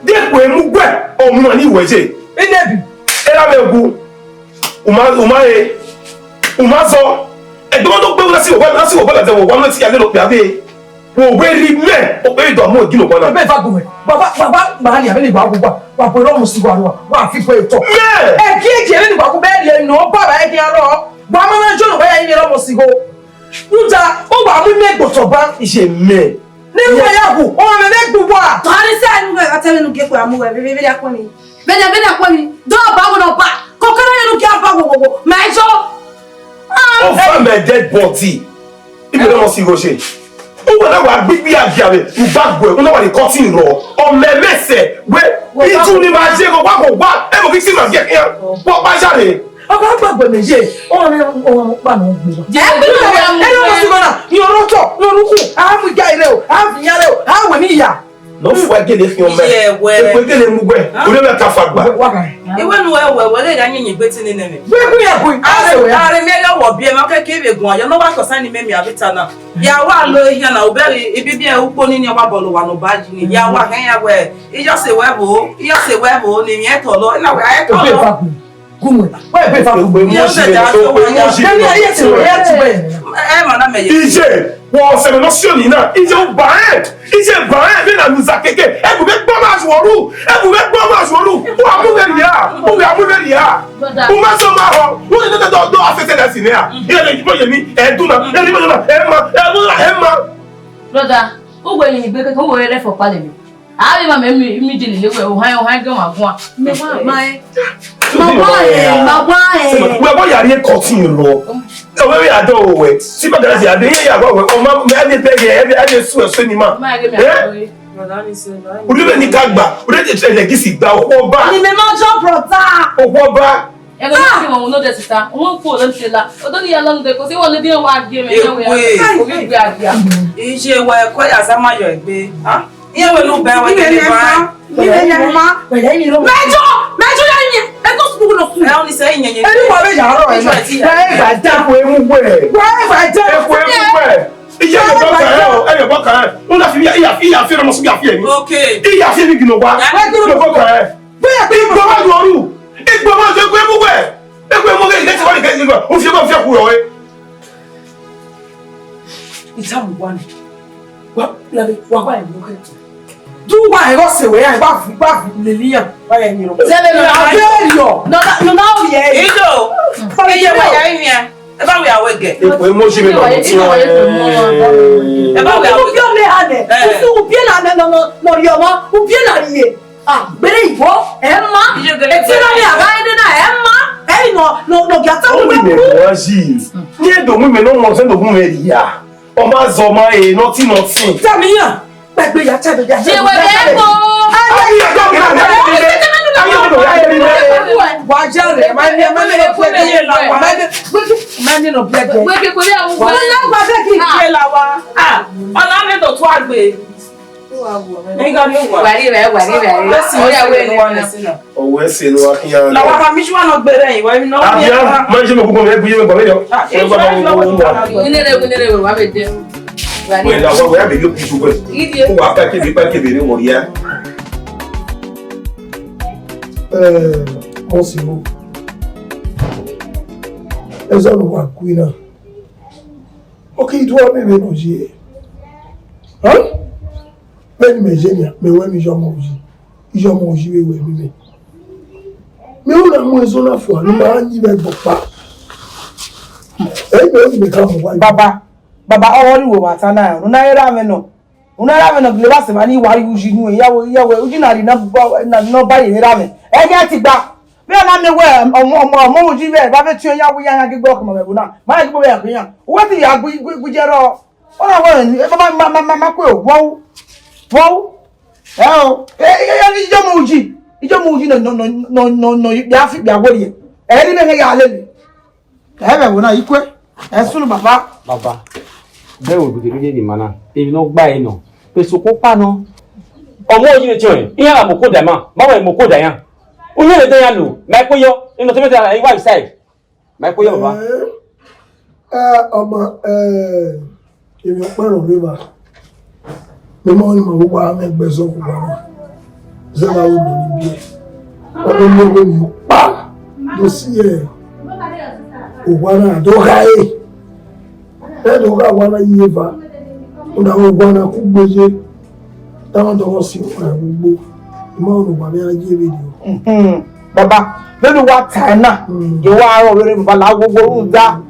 Get we Mugwe, or Munaniwe say. In Nebi, Elabu, Umazo. I don't know what I see what I want to see a little bit. Oh, very men, obey the more you know. Baba, Maria, very Babu, but we almost see what people talk. Yeah, and can't Babu Baby, no, Baba, I can't all. Bama, John, where I almost go. You are, oh, we make what of bank is a man. Never Yabu, or the neck to what? I tell you to get where I'm moving, very aquamin. Benin, don't Babu no back. Coconut, you can't Babu, my job. Oh, find my dead body. If you don't see Roche. Who will never be a Gabby, who back boy, who nobody cutting raw, or me mess, where we do the magic of what, ever fix him and get here. What by Jane? I can't back when they say, oh, you're not talk, no, I have a guy now, I have yellow, how we here. No forget if you're mad. Where we get him, we never tough back. It went well, I need you better than me. Where we are going, I remember what be a market cave one. You know what concerning me, a bit now. Yawa, no, here now, very, it be a open in your bubble, one of badging. Yawa, hang away. It's just a webble, just a webble, name yet or no, and I told you. Good. Where pay for wọ́n sẹ̀rẹ̀ lọ́síọ̀ nínà ìjẹ́ bàárẹ̀ bí nà lùsà kéèké ẹgbùgbẹ́ gbọ́mọ̀ àṣùwọ̀rú wọ́n amúvẹ̀rì yá wọ́n má sọ máa họ wọ́n lè tẹ́tẹ́ afẹ́fẹ́ lẹ́sìn ní à ilẹ̀ ìjìbọ̀ yẹ̀mí ẹ̀ẹ́dúnà ẹ̀ẹ́mà. Brother, ó wẹ̀ yìí gbé kẹ́kẹ́ ó wẹ̀ rẹ̀ fọ̀ pálẹ̀ mi. Àbí màmá mi jìnnì léwé ọ̀hán gẹ́ wọn àgún wa. Wọ́n yàrá yẹ kọ́ tí ì lọ. Ọ̀wé mi àdó òwe tí bàtà láti àdé yẹ yàgbọ́ òwe ọmọ mi á lè tẹ́gẹ̀ ẹ́ lè sún ẹ̀sọ́ ni mà. Olúbẹ̀ ní ká gbà olóde tí ẹ̀lẹ́gì sì gba òkú ọba. Ni mi máa jọ bọ̀tà. Òkú ọba. Ẹgbẹ́ mi ti wọ̀n wọn lóde síta, wọ́n kú òun ti la, ọdún ni yàrá lóde kò sí wọn lè dín wá gbé mi ẹ̀wẹ̀ orí gbé àgbà. Iṣẹ́ wa ẹ̀kọ́ yàtọ̀ máa yọ ẹ̀gbẹ́. Iye we no ba wa de ba. Ile ya ma. Wele ni ro. Mejo ya ni. E go school no school. E oni say yin yin. Ẹni wà bẹ yàrá ẹ náà. Ẹ bá já ko emu gbẹ. Why I tell ẹ ko emu gbẹ. Iye le bọ kan o, ẹ le bọ kan. O la fi iya fi mo so ya fi emi. Okay. Iya fi mi gino wa. Le bọ kan. Bóyá pé igbo ma do oru. Igbo ma so ko emu gbẹ. E ko emu gbẹ ti wa ni ke igbo. O fi ku ro e. Itamu bwana. Wa kwa ni ko. Du wa e go se we ya ba fi le liyan. Wa ya ni ro. Zebe no Aberio. no na ye. Ido. Iye we ya yin ya. E ba we awege. E ko emu si mi ba mo ti wa. E ba we you awege. go me ane. You be na no rioma. You be na rie. Ah, bere iwo. Emma. E ti na mi aga ide na Emma. Eh no gata O we. mi me wa si. Ni edo mu me no mo se do mu me ya. O ma zo ma e nothing. Tamiya. Pegbe ya cha do ya. Je we be ko. Ayi ya do mi na. Wajare, mani no black. We ke ko le awu. Ona gba be ki je la wa. Ah, ona me do to agbe. Ninga ni wa. Wari re. O ya we ni wa na sino. O we se no akiyan. La wa mi jwa no gbere yin, wa mi no bi. Abia, ma je mo gugu me buye me gba me yo. Winere we wa be de. We da wa we be yo pisu ko. O wa ka ke bi re mo ya. Monsignor. Eza no wa kuina. Okay, do wa me no je. Meni mejenia, me we mi jomo oji. Ijomo oji we mi. Me o na mo ezo na fo, ni ma nyi be gbopa. Me ka mo wa. Baba ori wo mata na. Una era me no gle ba se ma ni wa yuji nu yawe uji na ri na no ba yi ra me. E ti gba. Me na me we omo uji be ba fe ti yawo ya gbe ko mo be na. Ma gbe be yan. O ti ya gujero. Ona wo ni e ma ko wo. Ijomo uji no ya fi ya wori. E ri me ya le ni. E be wo na ikwe. E sunu baba. Bẹ́ẹ̀ wo bùtẹ̀ lóye ni mana èmi náà gbá ẹ nà pèsè kó pa nà ọmọ yìí ni tiwọn yìí ìyá àmọ́ kó dà má báwo ni mo kó dà yàn ó yẹ lè dẹ́ yàn lò máa kó yọ nínú tó mẹ́ta ìwà ìsáì máa kó yọ bàbá. Ọmọ èmi ọpẹ́rùn rí ma mi mọ́ ní ma gbogbo àwọn ẹgbẹ́ sọ fún wa zẹ́wà ó lò ní bí ẹ ọdún ní owó mi pa lọ sí ẹ̀ òwúwa náà tó káyé. Edo ga wana yeva una wana ku gbeje tawon do si wa gbogbo mo ro wa be aje video baba lórí wa ta na je wa ro lórí baba la gbogbo run da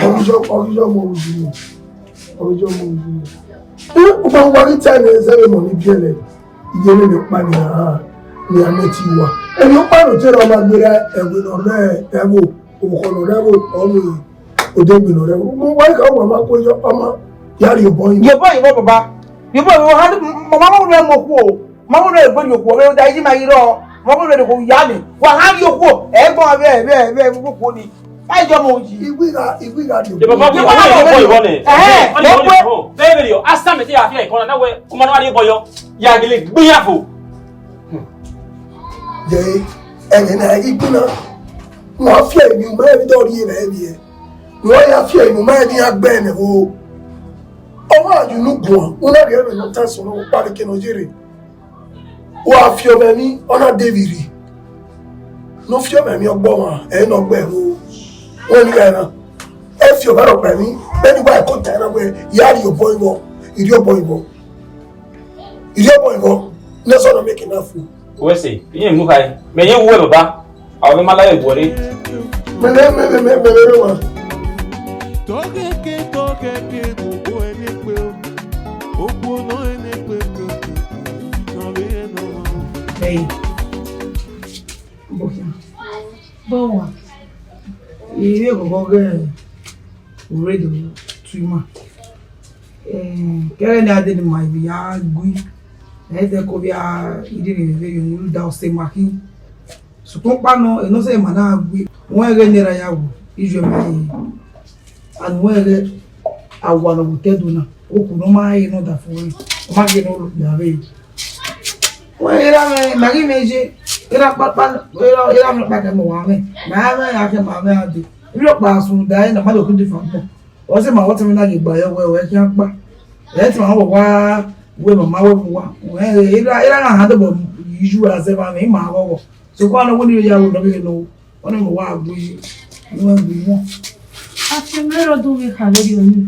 ojo mo uju o ba wa ri ta ni se mo ni biele iye le pa ni ameti wa eni o pa ro te ro ma gbera ewe no re ewo o ko no rewo o Odegbin ọ̀rẹ́ mo wá ka wa ma ko yo ọmọ yari obon baba yo boy ha mama mo re mo ku o mama mo re gbe yo ku o re da yi ma iro mama mo re ko ya ni wa ha yo ku e gbon be ku ni ai jo mo ji igwi ga do bàbá bí ọmọ yìí bọ̀ ìwọ ni bẹ́ẹ̀ bẹ́ẹ̀ yọ asam ti yà fi ẹ̀ kọ́nà náà wẹ̀ ọmọ náà wà ní bọ̀ yọ yàgìlẹ̀ gbìyànfò. jẹ́ ẹ̀yìn náà igwi náà wọ́n fi ẹ̀mí ọmọ ẹ̀mí tó rí rẹ̀ ẹ̀mí ẹ̀ wọ́n yà fi ẹ̀mí ọmọ ẹ̀mí agbẹ́ ẹ̀ o ọmọ àjùnú gùn wọn náà rí ẹ̀mí ló tẹ̀ sọ̀rọ̀ ó parí kí nàìjíríà wọ́n á fi ọmọ ẹ̀mí ọ̀nà dèvìrì ló fi ọmọ ẹ̀mí ọgbọ́n wọn ẹ̀yìn náà gbẹ́ ẹ̀ o wọ́n ní ẹ̀ràn ẹ̀ fi ọmọ ẹ̀rọ pẹ̀mí bẹ́ẹ̀ ni wọ́n ẹ̀kọ́ tẹ̀ ẹ̀rọ pé yàrá ìyọ̀bọ̀ ìbọ̀ ìdí ọ̀bọ̀ ìbọ̀ ní ẹ̀sọ́ náà mẹ́kì náà fún. wẹ́sẹ̀ yín mú ka yìí mẹ yín wúwẹ́ bàbá àwọn ọmọ aláyẹ̀ ìwọlé. mẹ́lẹ́ wọn. Tokeke gbogbo ẹni pé ó gbóná ẹni pé kòkòkò náà bí ẹnu wọn. Hey. Bọ́wà. Ilé ìkọ̀kọ́ gẹ́rẹ̀ òrédò túmọ̀. Kẹ́rẹ́ ní adé ni màá ìbí ya gbí. Ẹ̀ẹ́dẹ́ kó bí a ìdí rẹ̀ fẹ́ yọ̀ nílùú dá ọ̀sẹ̀ màkí. Sùkún pánà ẹ̀nọ́sẹ̀ mà náà gbé. Wọ́n ẹ̀rẹ́ nira ya wò ìjọ mẹ́rin. And where I want to get dona, o kuno mai no da foi. Magi no yabe. Wa era me magi meje. Era papa era me pa mo wa me. Ma me ya ke ma me ade. Iro pa sun dai na ma lo kun di fan po. O se ma wo te me na gba yo we ki an pa. E ti ma wo wa we mama we wa. Era na ha de bo iju as e ba me ma wo. So kwa no woni ya wo no be no. Ona mo wa agbo yi. No agbo yi. Afemero do we ka lori oni.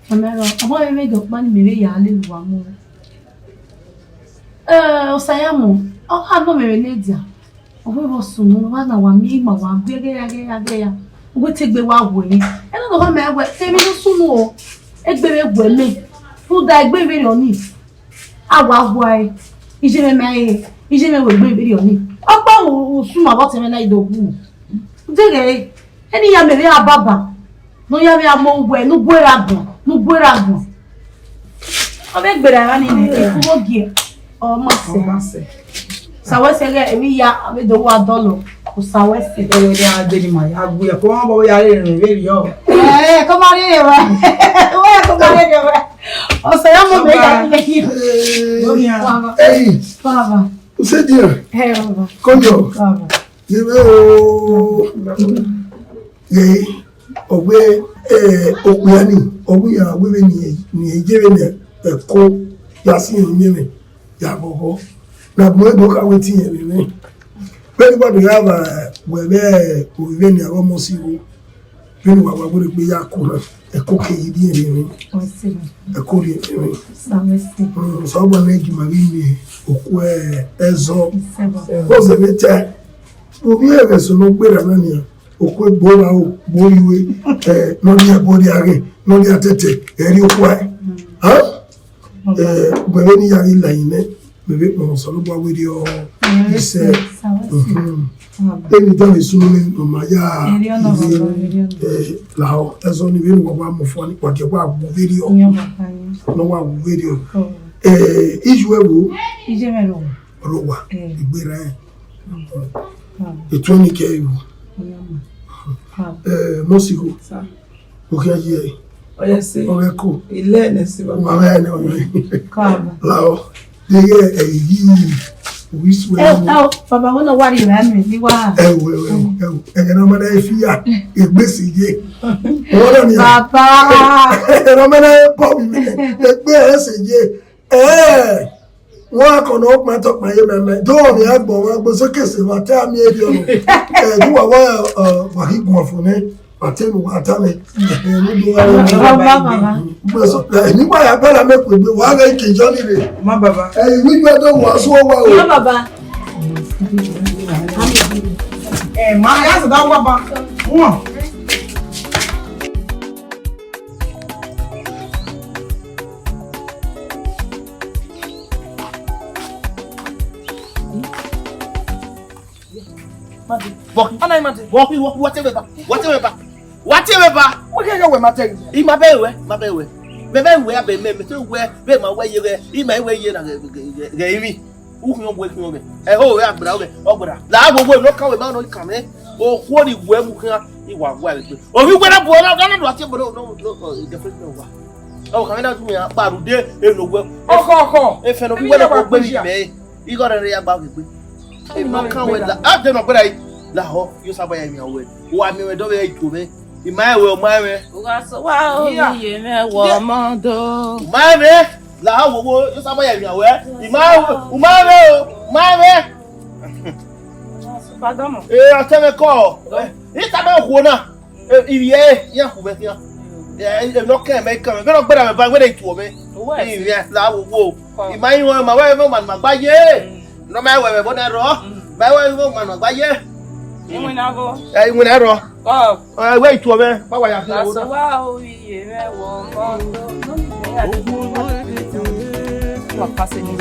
Afemero abo me do pa ni mere ya le wa mo. Osayamo, o ha no mere nedia. Owe bo sunu wa na wa mi ma wa gbe ya. Owe te gbe wa wo ni. E no do me we se mi no sunu o. Egbe me gbe me. Fu da egbe me oni. Awa wai. Ije me we gbe oni. Opa o sunu abo te me na Idowu. Dege eni ya mere ababa. No ya me amo we no gberagun. Obe gbera ni ni ku ogie. O mase. Sawese ge emi ya Idowu adolo. Ku sawese E we ya de ni ma ya agbo ya ko ma bo ya re rin we yo. Ko ma re wa. Ko ma re wa. Osayamo me ya ni ki. Hey, Baba. você dia. Baba. Conjo. Baba. Yebo. Ye, ogbe okuyani, oguya wewe ni ejere ne ko yasin nyeme. Ya bobo. Na mo do ka wetin ye me. Very bad we have we ni awon mo si wo. Bini wa wa gbori pe ya ko na e ko ke yi bi ere. E ko ri ere. So gba meji mari ni oku ezo. Ko se mete. Obi ere so no gbera na ni oku egbora o boyiwe no ni abori are no ni atete eri oku ai. Gbere ni yari la ine bebe mo so lo gba we di o ise. Eni tan isunu ni no ma ya. Lao ezo ni binu wa mo fo ni kwake wa bu video. No wa bu video. Ijuebu Ijemero. Rowa igbera ètò ní kẹ́ ìwò mọ́síkò òkè ayé ọ̀rẹ́ kò Ile ne si ba. ọ̀rẹ́ ẹni ọ̀rẹ́ láwọ́ lẹ́yẹ èyí òwúsù Baba wona wari ra mi ni wa. ẹwù ẹ̀yẹ̀ náà mọ́dá fi yà ìgbésí yé wọ́n náà ni Baba. ẹ̀rọ mọ́dá pọ̀ mi ẹgbẹ́ ẹ̀sẹ̀ yé wọ́n akọ̀nà ọ̀pọ̀ àtọ̀pọ̀ ayé mẹ́mẹ́ dọ́ọ̀ ní agbọ̀n wọn gbọ́ sókè sí wọn tẹ́ àmì èdè ọ̀nà ẹ̀dúwà wọ́n wàhígùn ọ̀fun ní àtẹ́nu àtàmì nígbà yà bẹ́ẹ̀ mẹ́pẹ̀ gbé wọ́n á rẹ̀ kìjọ́ nílé Ma baba. ìwíjú ẹ̀dọ́ wọ́n sún wọ́n o. Ya baba. Ma ya se da wa ba. Won. Whatever. What can you we matter? Ima bewe. Bebe we abe me to we be ma we ye ima we ye na ge imi. Uhun ogbo ekun obe. We agbra ogbra. La agbo no kan we ma no kan me. O ko ni we mu kan iwa wa pe. O fi gbera bo na do ati bo no different no wa. O kan na tu me parude enowe. Oko. E fe no bi we na ko gbe mi me. Igo re ya gba gbe. E ma kan we la a de no gbera yi. La ho yo sabo ya mi awe. Wa mi we do be ju me. Imawe omawe. Ugaso wa oye me wo mondo. Imawe la wo yo sabo ya mi awe. Imawe. Pagamo. Ateme ko. Ita be ko na. Iye ya ku be ya. No can me kan. Go gbera me ba we dey tu me. Iye la wo. Imawe ma we mo man magbaye. No me we bo na ro. Ba we mo man magbaye. Emwin Awua. Emwin Awua. Oh. Wait to me. Baba ya. That's why oye me wo mondo. No passing it.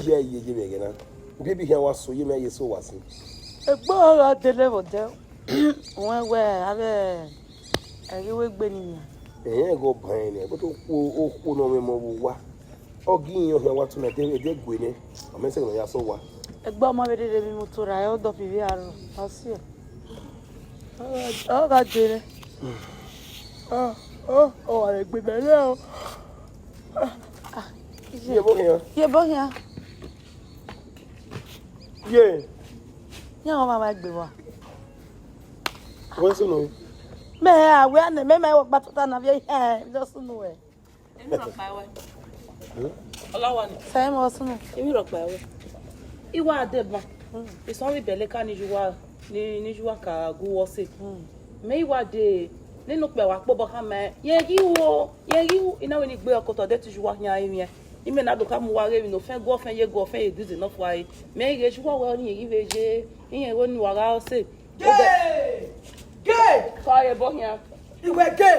Ye me again. Baby here was so you may so was. A ball at the level there. One where I have a week Benin. Go pioneer, but oh, no more. Oh, give you what to make a dead winning. I'm messing with us over. A bomb already removed to Rio of Viviano. I'll see. Oh, God, did it. ọ̀rẹ́ gbé bẹ̀rẹ̀ o. Yé bó yẹn. Yé. Yẹn wọ́n máa gbé wa. Wọ́n sún nù. Mẹ́ àwẹ̀ àná mẹ́mẹ́ wọ́n gbà tó tán náà bí ẹ̀ lọ sínú ẹ̀. Èmi rọ̀ pa ẹwẹ́. Ọlọ́wọ́ ni. Sẹ́yìn mọ́ sínú. Èmi rọ̀ pa ẹwẹ́. Ìwà àdébà. Ìsanwó ìbẹ̀lẹ̀ ká ní Júwà ká gúwọ́ sí. Mẹ́ ìwà dé nínú pẹ̀ wá pọ̀ bọ́ ká mẹ́ yẹn rí wo iná wo ni gbé ọkọ̀ tọ̀ dé ti Júwà yẹn ayé yẹn. Ìmẹ̀ náà dùkà mú wa rẹ̀ mi nò fẹ́ gọ́ fẹ́ yé gọ́ fẹ́ yé dùzì náà fún ayé. Mẹ́ ìrè Júwà wẹ̀ ní ìrì rẹ̀ jẹ́ ìyẹn wo ni wàrà ọ̀sẹ̀. Gay! Kọ́ ayé bọ́ yẹn. Ìwé gay!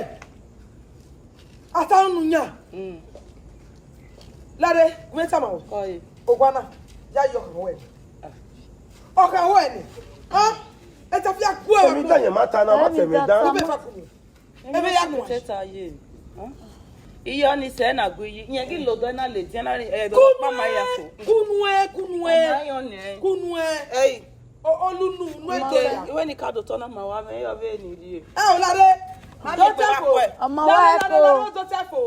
Àtàwọn nùyàn. Láre, wé tàmà wò. Kọ́ ayé. Ògbọ́nà, yá yọ ọkàn wẹ̀ ni. Ọkàn wẹ̀ ni. Ẹ tẹ́ fi àkú ẹ̀rọ. Èmi dànyẹ̀ máa ta náà, má tẹ̀mí dán. Ibẹ̀ fà fún mi. Ebe yà kù. Iye ọ ni sẹ́ na gu yi yẹn kí ló dọ́ náà lè jẹ́ náà ẹ̀dọ̀ pàmò ayà fò. Kunu ẹ. Olunu nu ètè. Ìwé ni káàdù tọ́nà máa wá mẹ́ yọ bẹ́ẹ̀ nìyí. Ẹ ò láre. Dọ́tẹ́fò. Ọmọ wa ẹ kó. Dọ́tẹ́fò.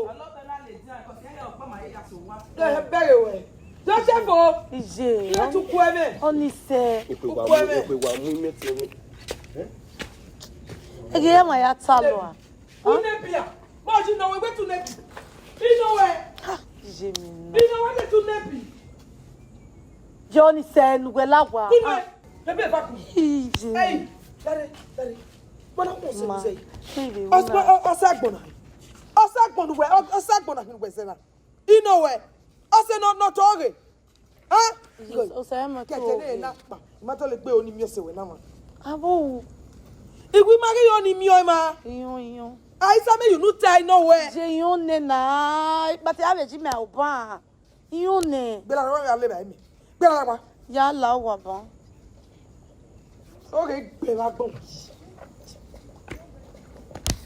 Bẹ́ẹ̀ wẹ̀. Dọ́tẹ́fò. Ìjẹ́. Ilé tún kú ẹ mẹ́. Ó ní sẹ́. Èpè wà mú mẹ́tì ẹ̀rọ. Ege yẹn mà yà tá lọ à. Tunebia. Bọ́ọ̀ ṣì náwó ẹgbẹ́ tunebi. Ìnáwó ẹ̀. Ìjẹ́ mi nù. Ìnáwó ẹ̀ tunebi. Jẹ́ ó ní sẹ́ ẹnugbẹ́ láwa. Kunu ẹ̀. Ebe ẹ̀ bá kù. Ìjẹ́. Ẹyìn. Láre. Gbọ́dọ̀ kún sí mi sẹ́yìn. Ṣé Ọsẹ agbọ̀nà wẹ̀ ọsẹ agbọ̀nà hin wẹ̀ sẹ́nà. Ìnáwó ẹ̀. Ọsẹ náà tọ́ rẹ̀. Ọsẹ ẹ̀ mọ̀ tó. Kẹ̀kẹ́ ní ẹ̀ náà pa. Ìmọ̀tọ́ lè gbé oní mi ọ̀sẹ̀ wẹ̀ náà ma. Abo. Ìgbì máa rí yọ ni mi ọ̀ ma. Iyún. Àìsàn mi yìí nù tẹ ìnáwó ẹ̀. Ṣé iyún nẹ náà? Bàtí àbẹ̀jì mi àwọn bá. Iyún nẹ. Gbẹ́lára wọ́n yà lé bàá mi. Gbẹ́lára pa. Yálà wà bá. Ó rè gbẹ̀rẹ̀ agbọ̀n.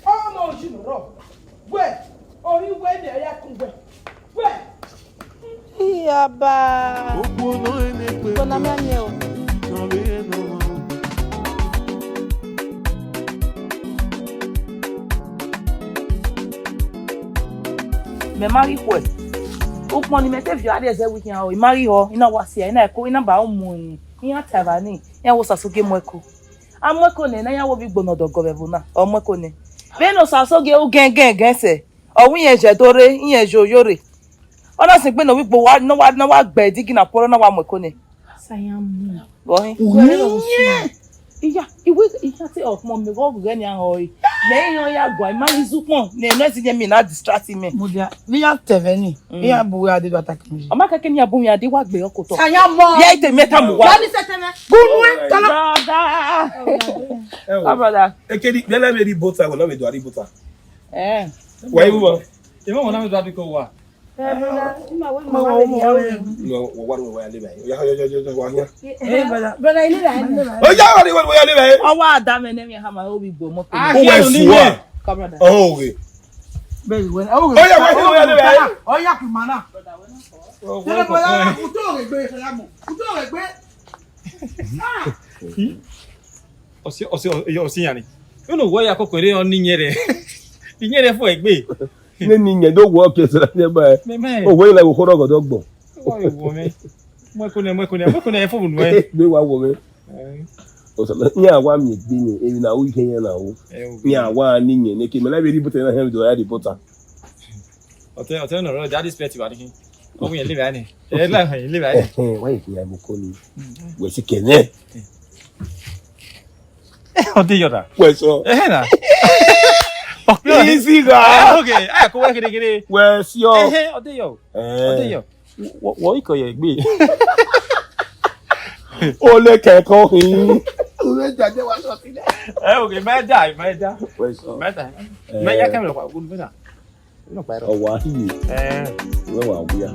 Ọmọ òṣìnà rọ̀. Wẹ̀ orí wẹ̀ ni ẹ̀yà kún wẹ̀. Wẹ̀. Iyaba. Okwono enekpe Kona mẹ́ni o. n'ọbụ ihe n'ọma. Me marry quoi? O pon ni me te vi ade eze weekend o. Marry ho, ina wasi ina eko, ina ba omu yin. Ina tavani. Ya wo sasoge mweko. Amweko ne na ya wo bi gbono dogo be bona. O mweko ne. Be no sasoge o gen se. O wi yen je dore, yen jo yore. Ona sin pe no wi gbo wa no wa gbe digi na poro na wa mweko ne. Sayamu. Bohin. Iya, iwe ti of mom me go go ni an oi. Me yan ya gwa ma izupon. Ne no ti je me na distract me. Mo dia mi ya teve ni. Mi ya bu ya de attack mi. O ma keke ni abun ya de wa gbe oko to. Sayamu. Ya ite meta mu wa. Ya ni seteme. Gunu e tala. Brother. Brother. Ekedi, bẹ́ẹ̀ mi rí bọ́tà wọ̀ náà mi dùn àrí bọ́tà. Wà á yí wúwo. Ìmọ̀ wọn náà mi dùn àbíkọ́ wà. Brother, ilé rẹ̀ ni. Ó yá wà ní wọ́n yá níbẹ̀. Ọwọ́ àdámẹ́ ní mi ha máa ó bí gbò mọ́tò. Ó wẹ̀ fún wa. Ọ̀hún òwe. Bẹ́ẹ̀ni wẹ́n. Ó yá wọ́n yá níbẹ̀. Ó yá kù màná. Ṣé mo yá kùtù rẹ̀ gbé Sayamu? Kùtù rẹ̀ gbé. Ọ̀sìn yàrá. Yóò nù wọ́ ya kọ́kọ́ eré ọ níyẹn rẹ̀ fún ẹgbẹ́. Ne ni nye do wo ke sra ne ba. O wo ile wo ko rogo do gbo. Wo me. Mo ko ne fo nu e. Gbe wa wo me. O so ni awa mi gbe ni e na wo ike yen na wo. Ni awa ni nye ne ke me la be ri bota na he do ya di bota. Ote no ro daddy split wa ni. O yin le ba ni. E la han le ba ni. Wa ike ya mo ko ni. We si kene. O de yoda. We so. Na. Easy ga. Okay. Ko wa kede. We si o. O de yo. Wo iko ye gbe. O le keko hin. O le jade wa so ti le. Okay, ma da. We so. Ma da. Ma ya kamera kwa ku na. No pa ro. O wa hi. We wa buya.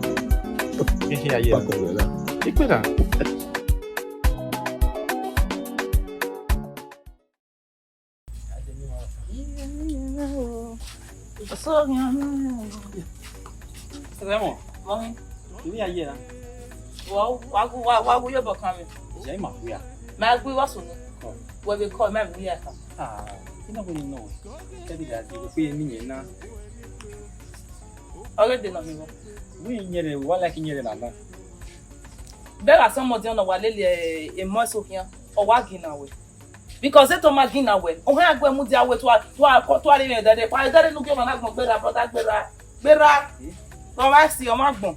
Ki ya ye. Ba ko we la. Ikpe na. Remo, bohin. Ni ya ye na. Wa gu yo bokan mi. Je ma ku ya. Ma gbe wa sunu. We be call ma mi ya ka. Ina ko ni no. Tabi da ti ko pe mi yen na. Already no mi wo. We nyere wala ki nyere na ba. There are some of them that were a muscle here or wagging away. Because they told me away. Oh, I go move away to the why that no give an agbo bera. No, I see your magbo.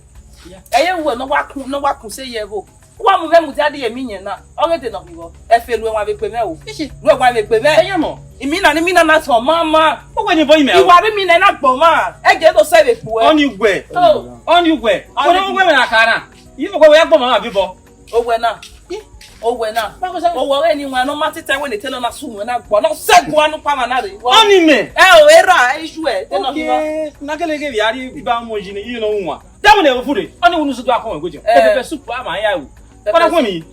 I will no work say ye go. One move them with a minion now. Already not go. I feel when I be pemel. Look, I be pemel. It mean not for mama. But when you boy me, you are mean not for ma. I get to say it on you way. Oh, on you way. I don't women are cara. You go where mama people. Oh, when now. Oh, when now. Oh, anyone, no matter time when they tell us soon, when I go, not said one permanent. Only me. Oh, era, I swear. Okay, not gonna give you Bamojin, you know one. That will never put it. Only one who's to go with you. Super, my eye. What I want me?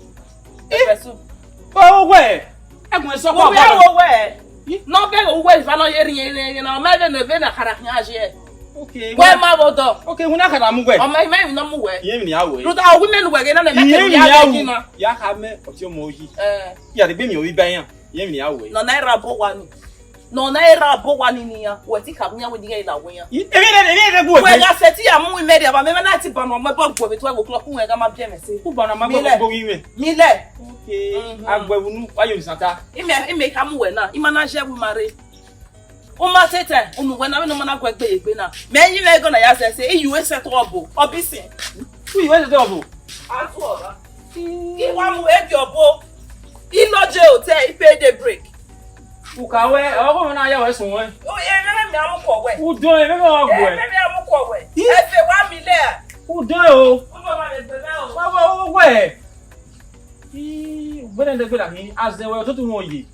Oh, where? I'm going to so where? Not very well if I'm not hearing you know, maybe the Vena Caracage. Okay, where my mother? Okay, we're not going to move. On my man, no more. You mean, our women were getting a Yakame or your moji. Yeah, the baby will be buying. You mean, our way. No, Naira Bowan. No, Naira Bowan in here. What it come here with the other way. You said, I'm we made a man on my book for 12 o'clock when I'm a James. Who born my mother? Mille. Okay, I'm going to use Santa. It may come when I manage will marry. Uma tete, when I'm no man go be na. Men you gonna ask say you set trouble. Obisi. Who you double? Atua. He want to help your boy. He no jail tell he pay the break. Who can wear? Oh, na ya we so we. Oh, yeah, me am ko we. Who do me go we? Me am ko we. E fe 1 million. Who do o? Who ma le be o? Wo we. E when they go like me as they were to won yi.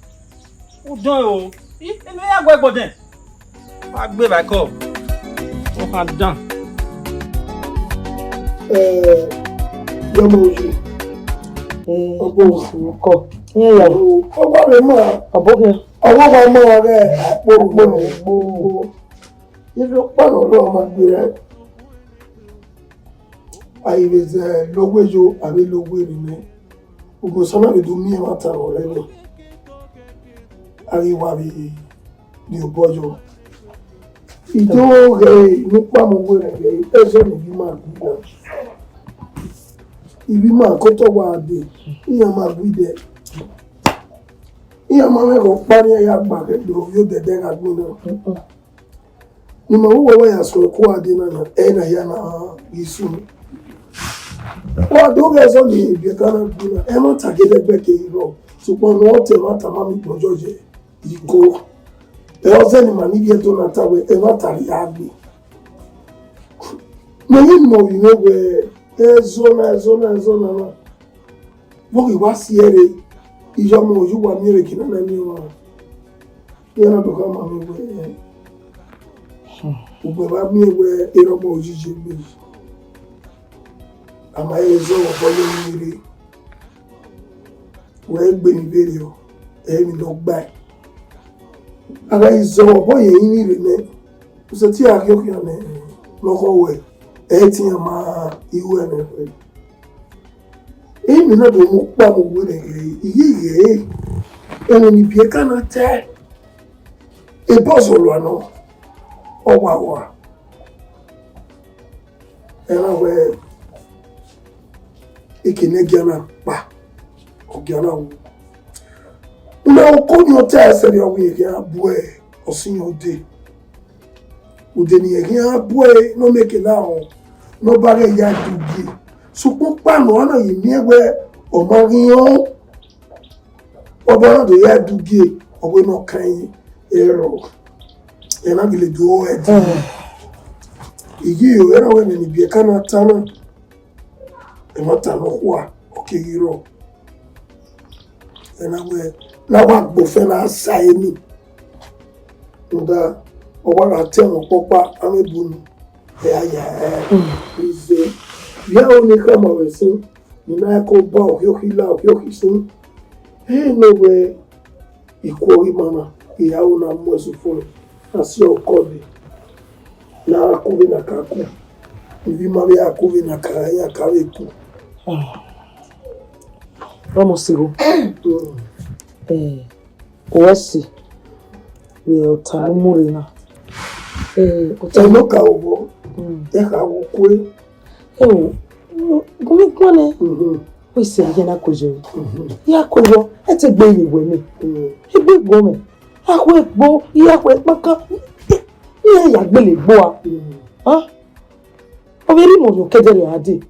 Who do o? E me ya go egbo den. Wa gbe back up. O kan dan. Yomoji. Obo ko. Yen ya o ba me mo aboke. Owo ba mo re gbogbo. Ife pano lo ma gbere. Ayireze logwejo abi logwere ni. Ugo sana be do mi e mata o re ni. Ariwa bi ni obojo. Ido re nípa mo gbere re ezo ni bi ma gbe. Ibi ma ko to wa de. Iyan ma gbe de. Iya mama ko pari ya gba ke do yo de ga gbe na. Ni ma wo ya so ko ade na na ya na isu. Wa do ga so ni bi ka na gbe na. E mo ta ke de gbe ke iro. Ṣùgbọ́n no te ma ta ma mi bojo je. Iko. E o se ni ma ni bi to na ta we e ma ta ri agbe. Mo ni mo yi we zona na. Bo ki wa si ere Ija mo ju wa mi re kina na mi wa. Yana to kama mi we. Ugbe ba mi we ero mo ojije mi. Ama ezo wo bole mi re. We gbe ni bere o. Mi lo gba. Ara izo wo boye yin ni re ne. O se ti a ki o ki na lo ko we. Ti ma iwe ne we. Èmi náà do mo pa mo wo re iye enu ni bi ka na te e bozo lo ana o wa era we ikine gana pa o gana wo na o ko ni o te se ri o wi ya bu e o sin o de ni ya bu e no make now no bare ya dugi Supo pano ana yimewe omarion obana do ya dugie owe no kan ero ena bile do edi igi o era we ni bi kana tana e mata no kwa okigiro ena we na wa gbo fe na sa eni nda owa ate no popa amebunu e aya ize ya oni kama wesin nina ko ba o yo hisun no we ikori mana ya una mwesu fun asi okode na akubi na kaku ibi mari akubi na kaya kaweku vamos sigo osi we otanumurina otanuka obo eka wokwe gumi kwane we se yana kojo ya kojo ete gbe iwe mi igbe gome akwe gbo ya kwe paka ya gbele gbo a obiri mo yo kedere ade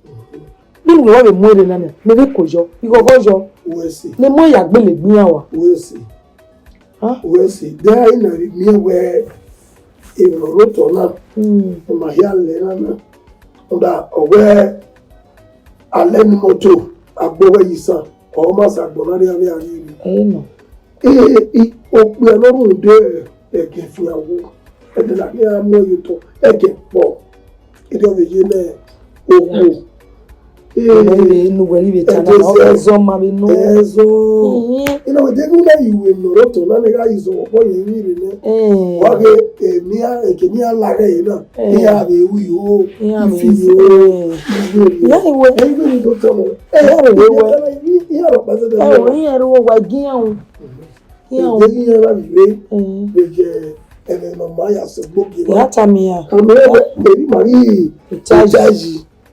bi mo wa be mo ere nana me be kojo igogojo wesi le mo ya gbele gbin awa wesi there in a where Rotona, Mahia Lena, where a len moto, a boy is almost a bonaria. We are not there again for a walk, and then I hear more you talk again for it of the Gene. Oh, no, well, you know, they go there. You will not to none is or boy in here. Near a Kenya Lagana, here we go.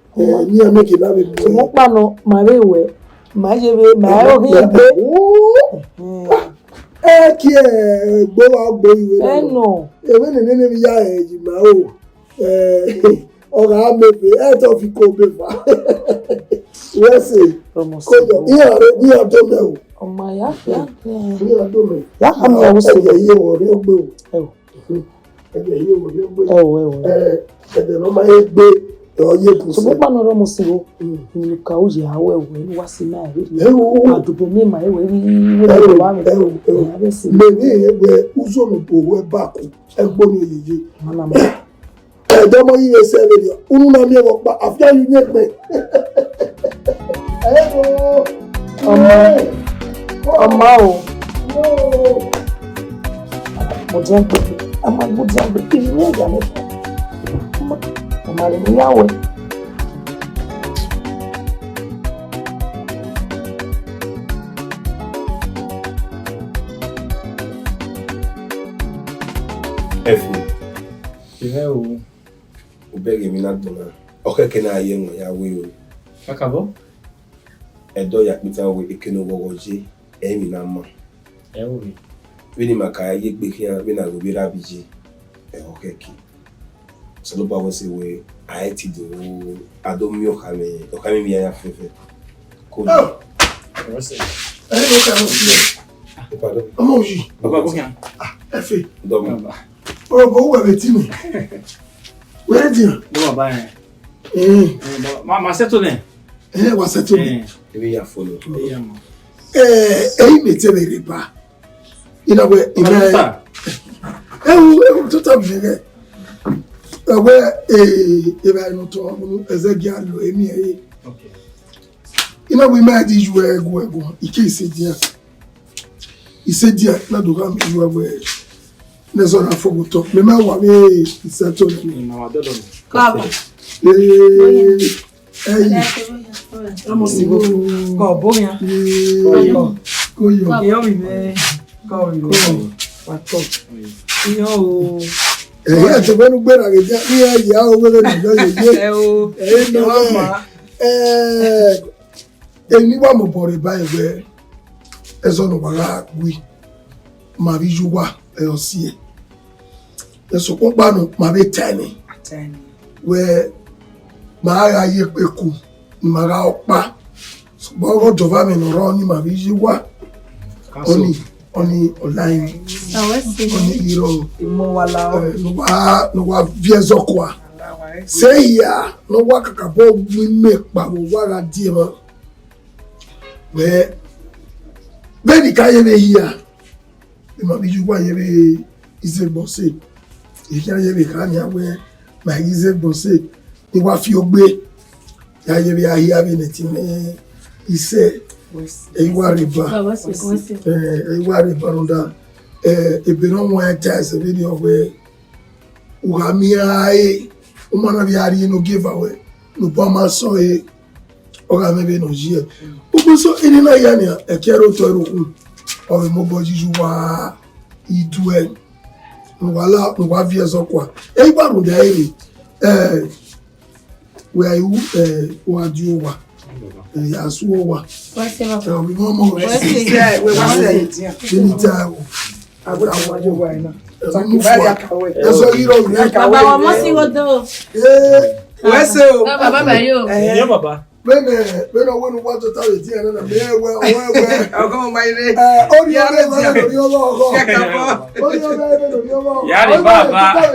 Ni make it have mo pa no marewe ma je be ma o hin gbe ki gbo wa gbo iwe no ewe ni bi ya eji ma o ga mebe to fi ko be fa we say ko yo to me o ma ya to me ya ka mi o se ye wo ri o gbe o ye wo ri o gbe de no ma gbe so mo pa no ro mo si o ni ka o je awe we wa si na ri adubo mi ma e we ri we ba mi me ni we uzo no bo we ba ko egbo ni yeye mana ma do mo yi se le unu na mi wo pa afia yu nye pe ọmọ o mo jẹ pe ama mo jẹ pe ki ni eja mi Mari miyawe. Ihe o. Ubege mi na dona. Okeke na aye nwa ya we o. Akabo? Edo ya pita we ekeno wogoje emi na ma. O. Wini maka ye gbe kian we na go bi rabiji. Okeke. So lo ba wose we aiti do adomio kame mi ya fefe. Ko. Wose. Lo ka mo si. Pardon. Omo ji. Baba ko kian. Efe. Do mo. O bo we beti mi. Where dia? Do baba en. Ma settle ne. Wa settle. Ebi ya follow. Ya mo. Me tele riba. Ina we ina. Tuta bige. Eba no to Ezekiel lo emi e. Okay. Ina we ma di ju ego. Ike isedia. Isedia na do ga mi ju ego. Ne so na fogoto. Me ma wa me iseto ni. Na wa dodo. Claro. Vamos sigo. Ko boya. Koyo. Yo mi me. Ko yo. Pato. Yo. To benu gbera ge ja ni ya o gbere ni jo ye. No ma. Eni wa mo bore ba ewe. Ezo no wala gwi. Ma bi juwa o si e. Eso ko pa no ma be tani. We ma ya ye peku. Ma ga opa. So bo do va me no ro ni ma bi juwa. Oni online. Oni iro. Imo wala. No wa viezo kwa. Say ya no wa kakabo mi me pa wo wa ga die mo. We Beni ka ye be ya. Ma bi juwa ye be ize bosse. E ya ye be ka ni awe ma ize bosse. Ni wa fi ogbe. Ya ye be ya be neti me ise Ewa riba nda ebe no mo test video we ugamia e umana biari no giveaway no pama so e oga mebe no jie ubuso eni na ya ni e kero to eru o mo boji juwa idue Nwala ngwa via sokwa. E gba ru da ere. We are wa juwa. Asuwa. What's your We go mo. We wa say. Finita. Awa juwa ina. Eso hiro ni. Baba wa mo si wodo. Wese o. Baba bayo. Yo baba. When wonu wa to tell it na me we. Ogo ma ire. Ori ore ma no ni owo. Ori ore no ni owo. Ya ni baba.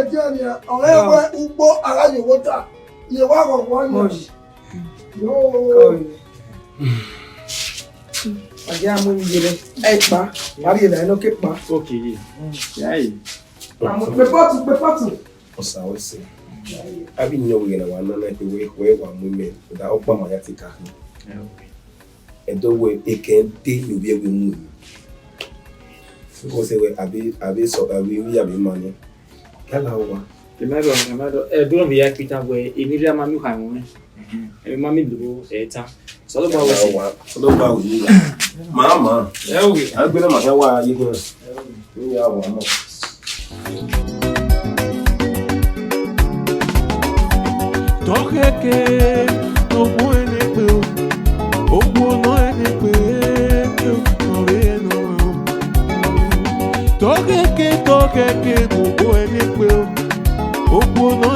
Ore we ugbo ara yo wota. Ye wa go wa ni. Yo. Aja mo ni jere. E pa. Mari na no ke pa. Okay. Yayi. Be patu. Osa wese. Abi nyo we na wana na ke we wa mume da okpa ma yatika. Edo we ekente no bi we mu. Ko se we abi so abi abi mane. Kala wa. Emado. Duro bi ya kita we emiria mami kwa mu. Mami duro eta. Solo ba we. Mama. Ewe. Agbena ma ya wa yi ko. Ya wa mo. Tokeke no buene pe ogbo no ene pe no re no Tokeke no buene pe ogbo no